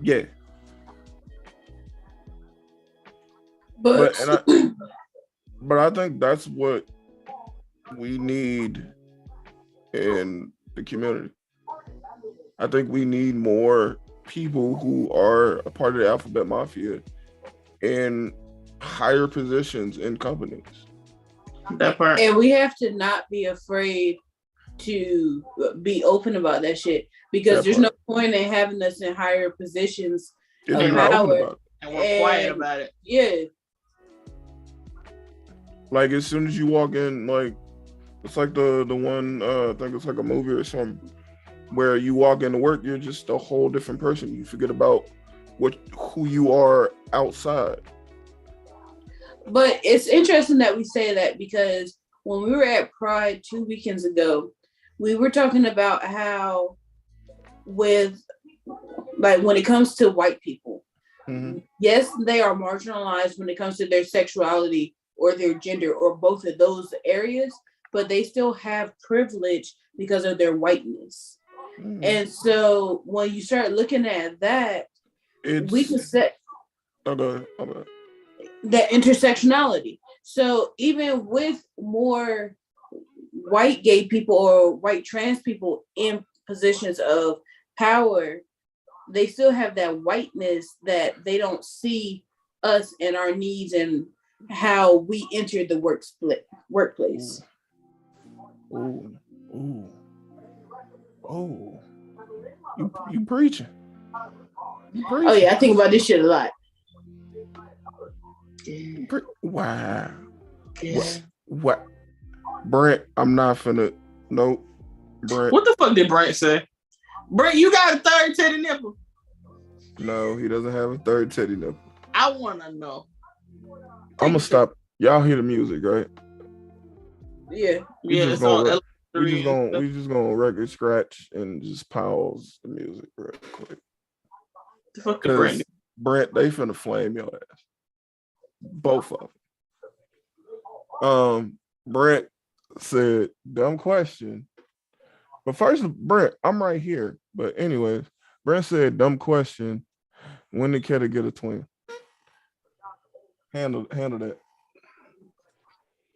Yeah. But I think that's what we need in the community. I think we need more people who are a part of the Alphabet Mafia in higher positions in companies. That part. And we have to not be afraid to be open about that shit, because there's no point in having us in higher positions of power and we're quiet about it. Yeah. Like as soon as you walk in, like it's like the one I think it's like a movie or something, where you walk into work, you're just a whole different person. You forget about who you are outside. But it's interesting that we say that, because when we were at Pride 2 weekends ago, we were talking about how when it comes to white people, Yes, they are marginalized when it comes to their sexuality or their gender or both of those areas, but they still have privilege because of their whiteness. And so when you start looking at that, we can set that intersectionality. So even with more white gay people or white trans people in positions of power, they still have that whiteness that they don't see us and our needs and how we enter the workplace. You preaching. Oh yeah, I think about this shit a lot. Wow. What? Brent, I'm not finna. Nope. Brent. What the fuck did Brent say? Brent, you got a third titty nipple? No, he doesn't have a third titty nipple. I wanna know. I'm gonna stop. Y'all hear the music, right? Yeah. We just gonna record scratch and just pause the music real quick. The fuck is Brent, they finna flame your ass. Both of them. Brent said, dumb question. But first, Brent, I'm right here. But anyways, Brent said, dumb question. When did Keta get a twin? Handle that.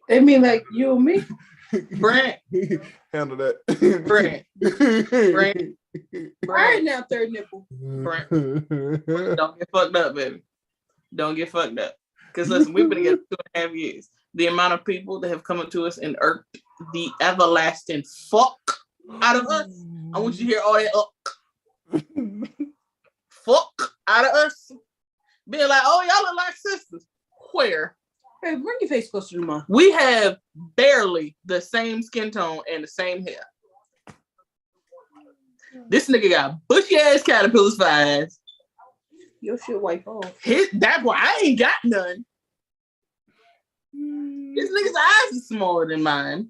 They mean like you and me? Brent. Handle that. Brent. All right now, third nipple. Brent. Don't get fucked up, baby. Don't get fucked up. Because listen, we've been together 2.5 years. The amount of people that have come up to us and irked the everlasting fuck out of us. I want you to hear all that fuck out of us. Being like, oh, y'all look like sisters. Where? Hey, bring your face closer to mine. We have barely the same skin tone and the same hair. This nigga got bushy ass caterpillars for eyes. Your shit wipe off. That's why I ain't got none. This nigga's eyes are smaller than mine.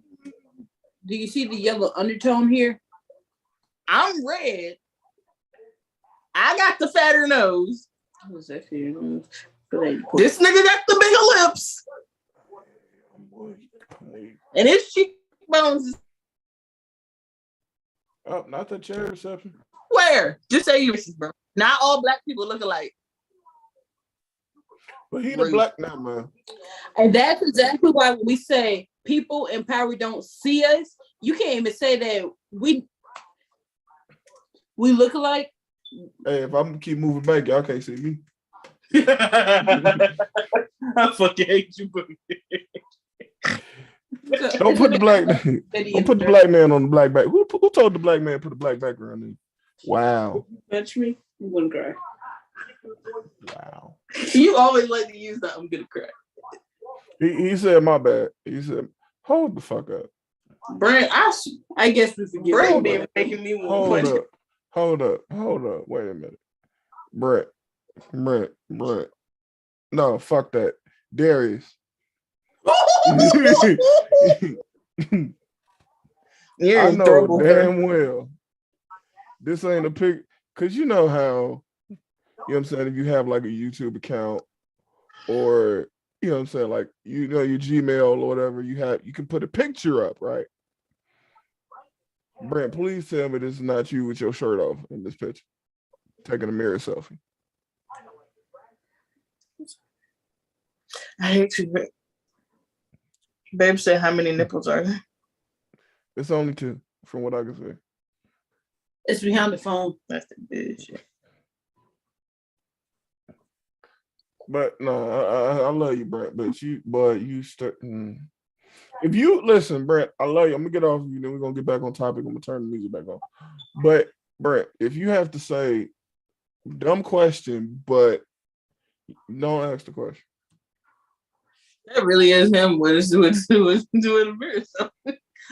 Do you see the yellow undertone here? I'm red. I got the fatter nose. What's that for your nose? This nigga got the bigger lips. And his cheekbones is... Oh, not the chair reception. Where? Just say you, bro. Not all black people look alike. But he the black now, man. And that's exactly why when we say people in power don't see us, you can't even say that we look alike. Hey, if I'm gonna keep moving back, y'all can't see me. I fucking hate you, buddy. Don't put the black man on the black back. Who told the black man put the black background in? Wow. Touch me, I'm gonna cry. Wow. You always like to use that. I'm gonna cry. He said, my bad. He said, hold the fuck up. Brent, I guess we forget. Brent been making me want to Hold up. Wait a minute. Brent. No, fuck that. Darius. I know damn well this ain't a pic, because you know how, you know what I'm saying, if you have like a YouTube account or, you know what I'm saying, like, you know, your Gmail or whatever, you can put a picture up, right? Brent, please tell me this is not you with your shirt off in this picture, taking a mirror selfie. I hate you, Babe. Babe said, how many nipples are there? It's only 2, from what I can say. It's behind the phone. That's the bitch. But no, I love you, Brent. But you start. If you listen, Brent, I love you. I'm gonna get off of you, then we're gonna get back on topic. I'm gonna turn the music back on. But Brent, if you have to say dumb question, but don't ask the question. That really is him when it's doing a mirror. So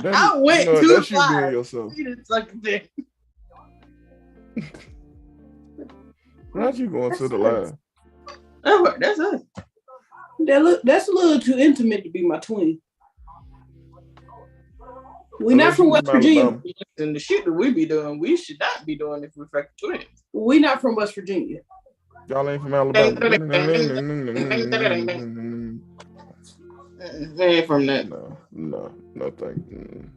I went too far. He didn't suck a dick. Not you going to the line. That's it. That's a little too intimate to be my twin. We're not from West Virginia. And the shit that we be doing, we should not be doing if we're fucking twins. We're not from West Virginia. Y'all ain't from Alabama. We ain't from that. No, thank you.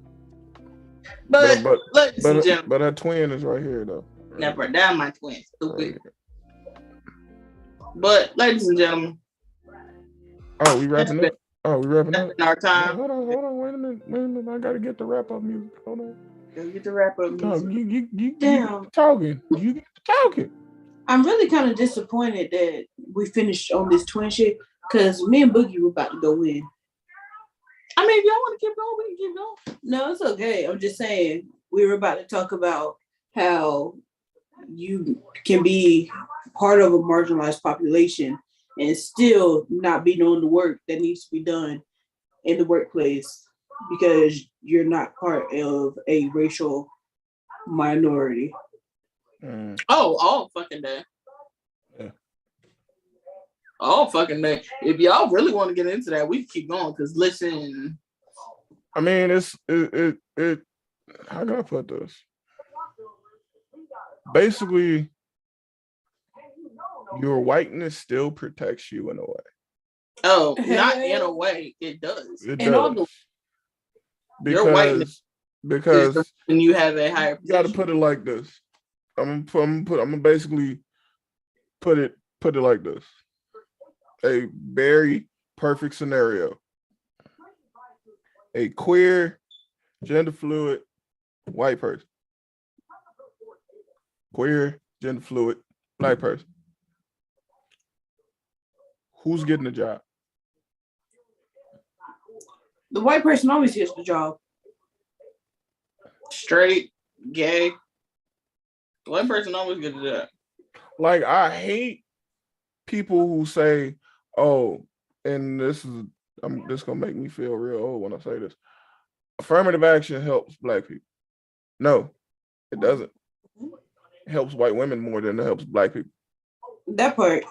But ladies and gentlemen, but her twin is right here though. Right. Never down my twin, stupid. Right. But ladies and gentlemen, oh, we wrapping up. Our time. Hold on, wait a minute. I gotta get the wrap up music. Hold on. Go get the wrap up music. You talking. You get talking. I'm really kind of disappointed that we finished on this twin shit because me and Boogie were about to go in. I mean, if y'all want to keep going, we can keep going. No, it's okay. I'm just saying we were about to talk about how you can be part of a marginalized population and still not be doing the work that needs to be done in the workplace because you're not part of a racial minority. Oh, all fucking day. Yeah. All fucking day. If y'all really want to get into that, we can keep going. Because listen, I mean, it. How can I put this? Basically, your whiteness still protects you in a way. Oh, not in a way. It does. It does. Your whiteness because when you have a higher. You got to put it like this. I'm gonna basically put it like this. A very perfect scenario. A queer, gender fluid, white person. Queer, gender fluid, black person. Who's getting the job? The white person always gets the job. Straight, gay. The white person always gets the job. Like, I hate people who say, oh, and this gonna make me feel real old when I say this. Affirmative action helps black people. No, it doesn't. It helps white women more than it helps black people. That part.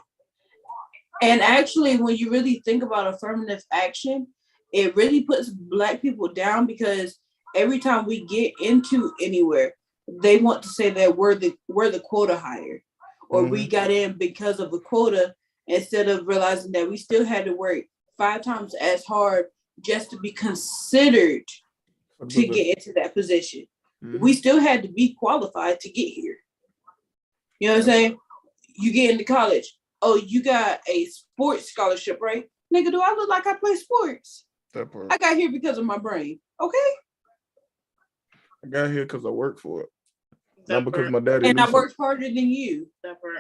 And actually, when you really think about affirmative action, it really puts black people down because every time we get into anywhere, they want to say that we're the quota hire, or we got in because of the quota, instead of realizing that we still had to work 5 times as hard just to be considered to get into that position. We still had to be qualified to get here. You know what I'm saying? You get into college. Oh, you got a sports scholarship, right? Nigga, do I look like I play sports? That part. I got here because of my brain. Okay? I got here because I worked for it. Not because my daddy. And I worked harder than you. That part.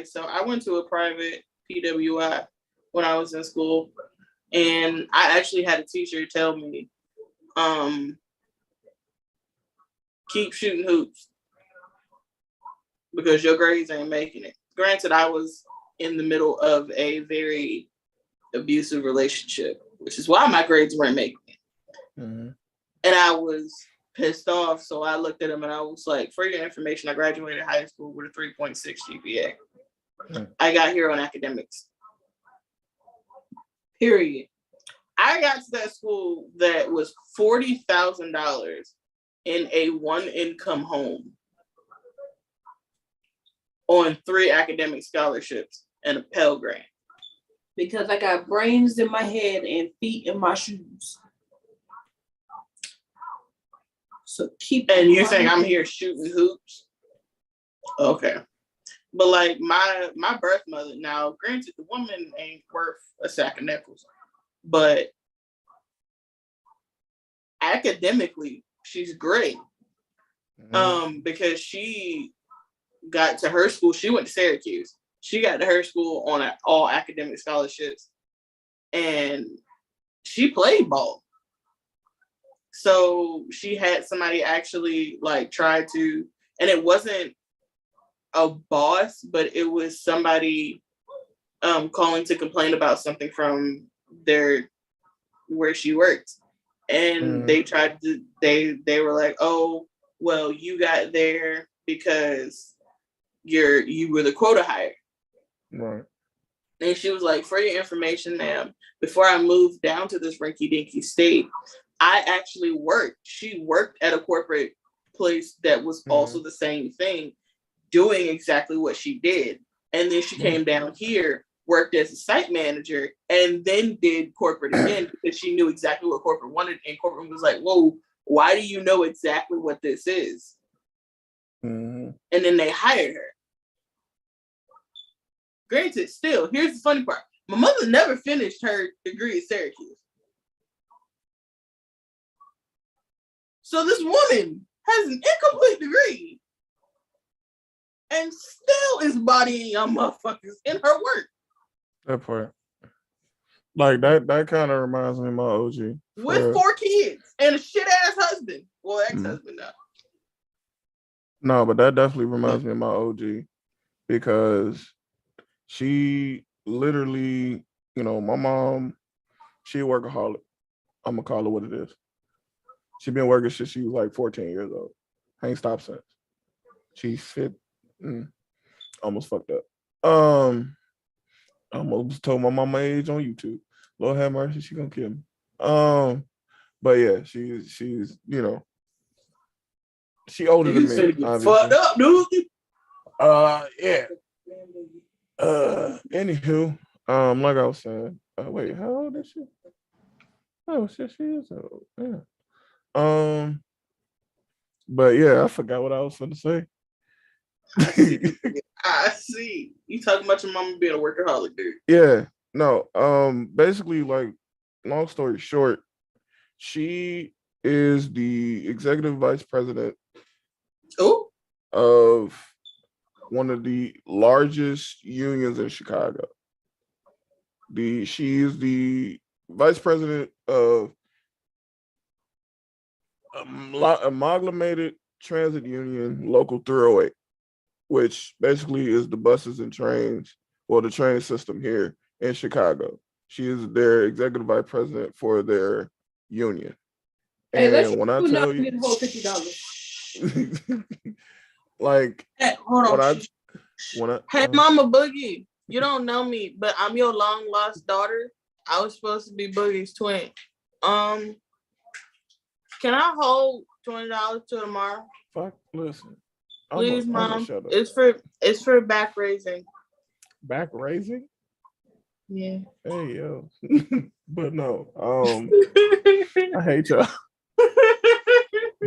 So I went to a private PWI when I was in school, and I actually had a teacher tell me, keep shooting hoops because your grades ain't making it. Granted, I was in the middle of a very abusive relationship, which is why my grades weren't making it. And I was pissed off, so I looked at him and I was like, for your information, I graduated high school with a 3.6 GPA. I got here on academics. Period. I got to that school that was $40,000 in a 1-income home on 3 academic scholarships and a Pell Grant. Because I got brains in my head and feet in my shoes. So keep. And you're saying I'm here shooting hoops? Okay. But like my birth mother, now granted the woman ain't worth a sack of nickels, but academically she's great. Because she got to her school, she went to Syracuse. She got to her school on all academic scholarships, and she played ball. So she had somebody actually like try to, and it wasn't a boss, but it was somebody calling to complain about something from where she worked. And they tried to, they were like, oh, well, you got there because you were the quota hire. Right. And she was like, for your information, ma'am, before I moved down to this rinky-dinky state, I actually worked. She worked at a corporate place that was also the same thing. doing exactly what she did. And then she came down here, worked as a site manager, and then did corporate again because she knew exactly what corporate wanted. And corporate was like, whoa, why do you know exactly what this is? Mm-hmm. And then they hired her. Granted, still, here's the funny part. My mother never finished her degree at Syracuse. So this woman has an incomplete degree and still is bodying young motherfuckers in her work. That part. Like that kind of reminds me of my OG. With 4 kids and a shit ass husband. Well, ex-husband now. No, but that definitely reminds me of my OG because she literally, my mom, she a workaholic. I'm gonna call her what it is. She been working since she was like 14 years old. Ain't stopped since. She's fit. Almost fucked up. I almost told my mama age on YouTube. Lord have mercy, she gonna kill me. But yeah, she's she older than me. Fucked up, dude. Yeah. Anywho, like I was saying, wait, how old is she? Oh, shit, she is old. Yeah. But yeah, I forgot what I was gonna say. I see. You talking about your mama being a workaholic, dude? Yeah. No. Basically, like, long story short, she is the executive vice president of one of the largest unions in Chicago. She is the vice president of Amalgamated Transit Union Local 308, which basically is the buses and trains, well, the train system here in Chicago. She is their executive vice president for their union. Hey, and when I tell you, $50. Like, hey, hold on. Hey, uh-huh. Mama Boogie, you don't know me, but I'm your long lost daughter. I was supposed to be Boogie's twin. Can I hold $20 till tomorrow? Fuck, listen. Please, Mom. It's for back raising. Back raising? Yeah. Hey yo. But no. I hate y'all.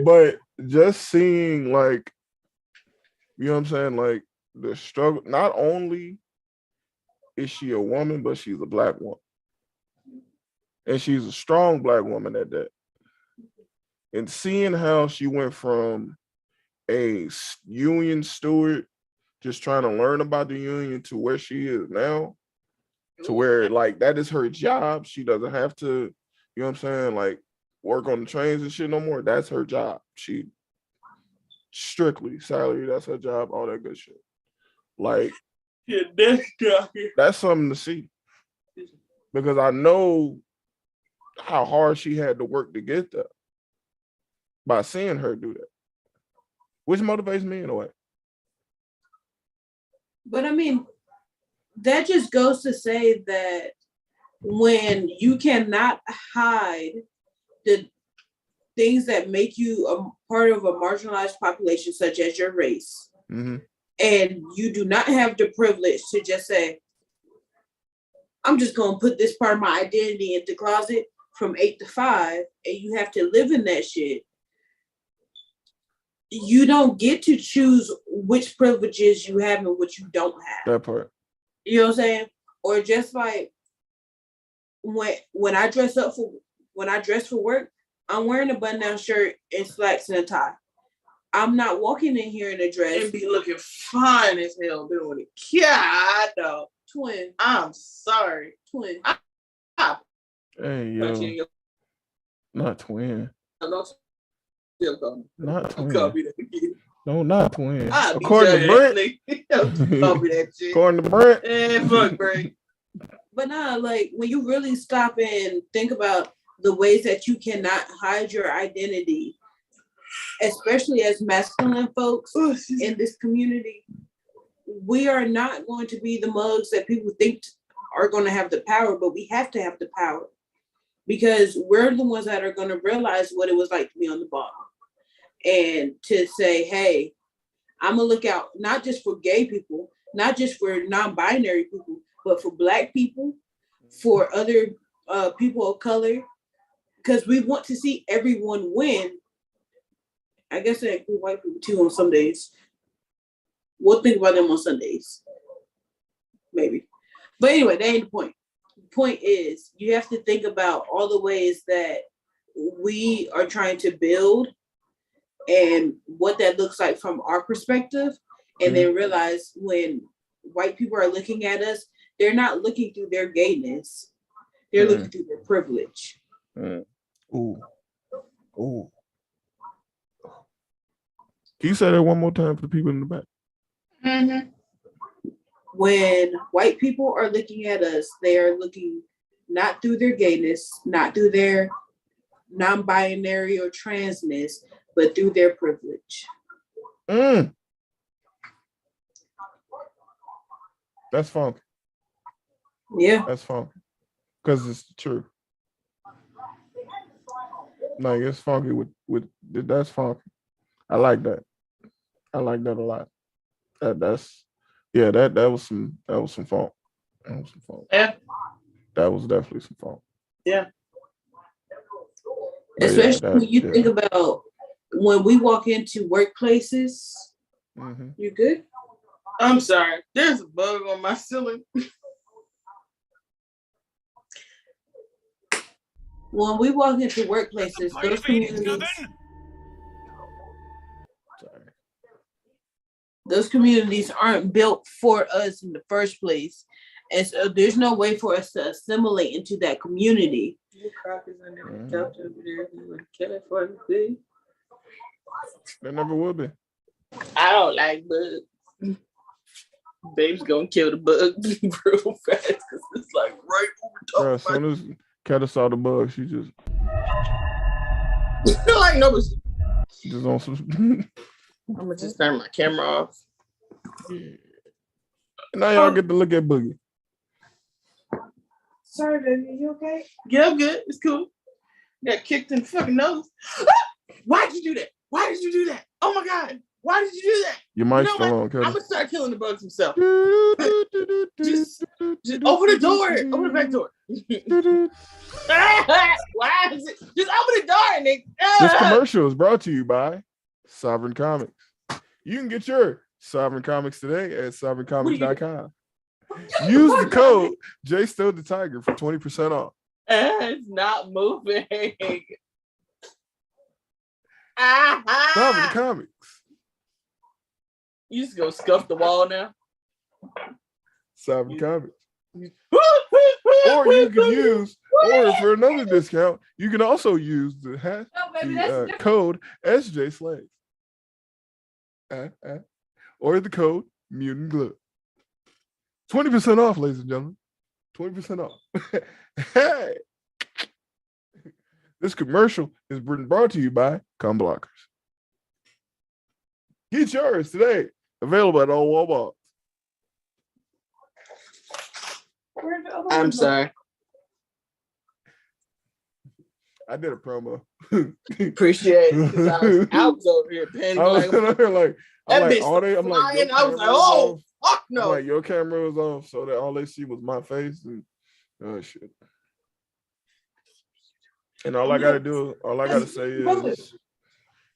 But just seeing, like, you know what I'm saying? Like, the struggle, not only is she a woman, but she's a Black woman. And she's a strong Black woman at that. And seeing how she went from a union steward, just trying to learn about the union, to where she is now, to where, like, that is her job. She doesn't have to, you know what I'm saying, like, work on the trains and shit no more. That's her job. She strictly salary, that's her job, all that good shit. Like, yeah, that's something to see. Because I know how hard she had to work to get there by seeing her do that, which motivates me in a way. But I mean, that just goes to say that when you cannot hide the things that make you a part of a marginalized population, such as your race, and you do not have the privilege to just say, I'm just going to put this part of my identity in the closet from 8 to 5, and you have to live in that shit. You don't get to choose which privileges you have and what you don't have. That part. You know what I'm saying? Or just like when I dress for work, I'm wearing a button-down shirt and slacks and a tie. I'm not walking in here in a dress and be looking fine as hell doing it. Yeah, no. Twin. I'm sorry. Twin. Hey, yo. Not twin. Not twin. No, not twin. According to Brent. According to Brent. And fuck Brent. But nah, like, when you really stop and think about the ways that you cannot hide your identity, especially as masculine folks in this community, we are not going to be the mugs that people think are going to have the power, but we have to have the power because we're the ones that are going to realize what it was like to be on the bottom and to say, hey, I'm gonna look out not just for gay people, not just for non-binary people, but for Black people, for other people of color, because we want to see everyone win. I guess that include white people too on some days. We'll think about them on Sundays, maybe. But anyway, that ain't the point. The point is you have to think about all the ways that we are trying to build and what that looks like from our perspective, and then realize when white people are looking at us, they're not looking through their gayness. They're looking through their privilege. Ooh. Can you say that one more time for the people in the back? Mm-hmm. When white people are looking at us, they are looking not through their gayness, not through their non-binary or transness, but through their privilege. That's funky. Yeah. That's funky. Because it's the truth. Like, it's funky with that's funky. I like that. I like that a lot. That was some funk. That was some funk. Yeah. That was definitely some funk. Yeah. Especially when you think about when we walk into workplaces. Mm-hmm. You good? I'm sorry. There's a bug on my ceiling. When we walk into workplaces, those communities aren't built for us in the first place. And so there's no way for us to assimilate into that community. There never will be. I don't like bugs. Babe's gonna kill the bug real fast because it's like right over top. As soon as Kata saw the bug, she just like no, just on some. I'm gonna just turn my camera off. Now y'all get to look at Boogie. Sorry, baby, you okay? Yeah, I'm good. It's cool. Got kicked in the fucking nose. Why'd you do that? Why did you do that? Oh my god! Why did you do that? Your mic's still on, Kata. I'm gonna start killing the bugs himself. just open the door. Open the back door. Why is it? Just open the door, Nick. This commercial is brought to you by Sovereign Comics. You can get your Sovereign Comics today at sovereigncomics.com. Use the code JStillTheTiger for 20% off. It's not moving. Sovereign Comics. You just go scuff the wall now. Sovereign Comics. Or you can use, or for another discount, you can also use the code SJ Slave. Or the code Mutant Glue. 20% off, ladies and gentlemen. 20% off. Hey! This commercial is brought to you by Cum Blockers. Get yours today. Available at all Walmarts. I'm sorry. I did a promo. Appreciate it. I was over here panicking. I was like, that I'm bitch like, all they, I'm like, flying. I was like, oh, fuck no. I'm like, your camera was off, so that all they see was my face. And oh shit. And all I gotta say is,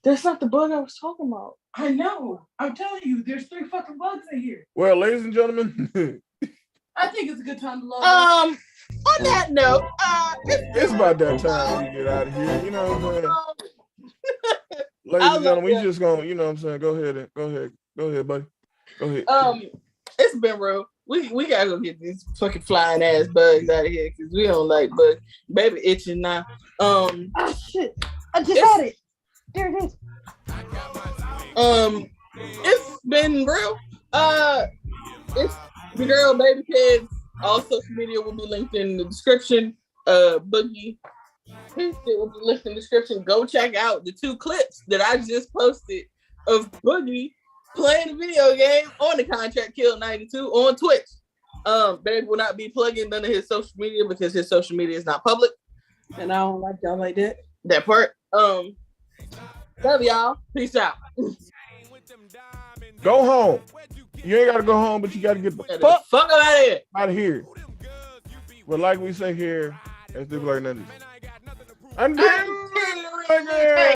that's not the bug I was talking about. I know. I'm telling you, there's 3 fucking bugs in here. well, ladies and gentlemen, I think it's a good time to log on that note, it's about that time we get out of here. You know what I'm saying? Ladies and gentlemen, we just gonna, you know what I'm saying? Go ahead, buddy. Go ahead. It's been real. We gotta go get these fucking flying ass bugs out of here because we don't like bugs. Baby itching now. Oh shit! I just had it. There it is. It's been real. It's the girl, Baby Kids. All social media will be linked in the description. Boogie, his shit will be linked in the description. Go check out the 2 clips that I just posted of Boogie playing a video game on the Contract Kill 92 on Twitch. Babe will not be plugging none of his social media because his social media is not public. And I don't like y'all like that. That part. Love y'all. Peace out. Go home. You ain't gotta go home, but you gotta get the Get fuck the fuck out of here. out of here. But like we say here, as the like, I didn't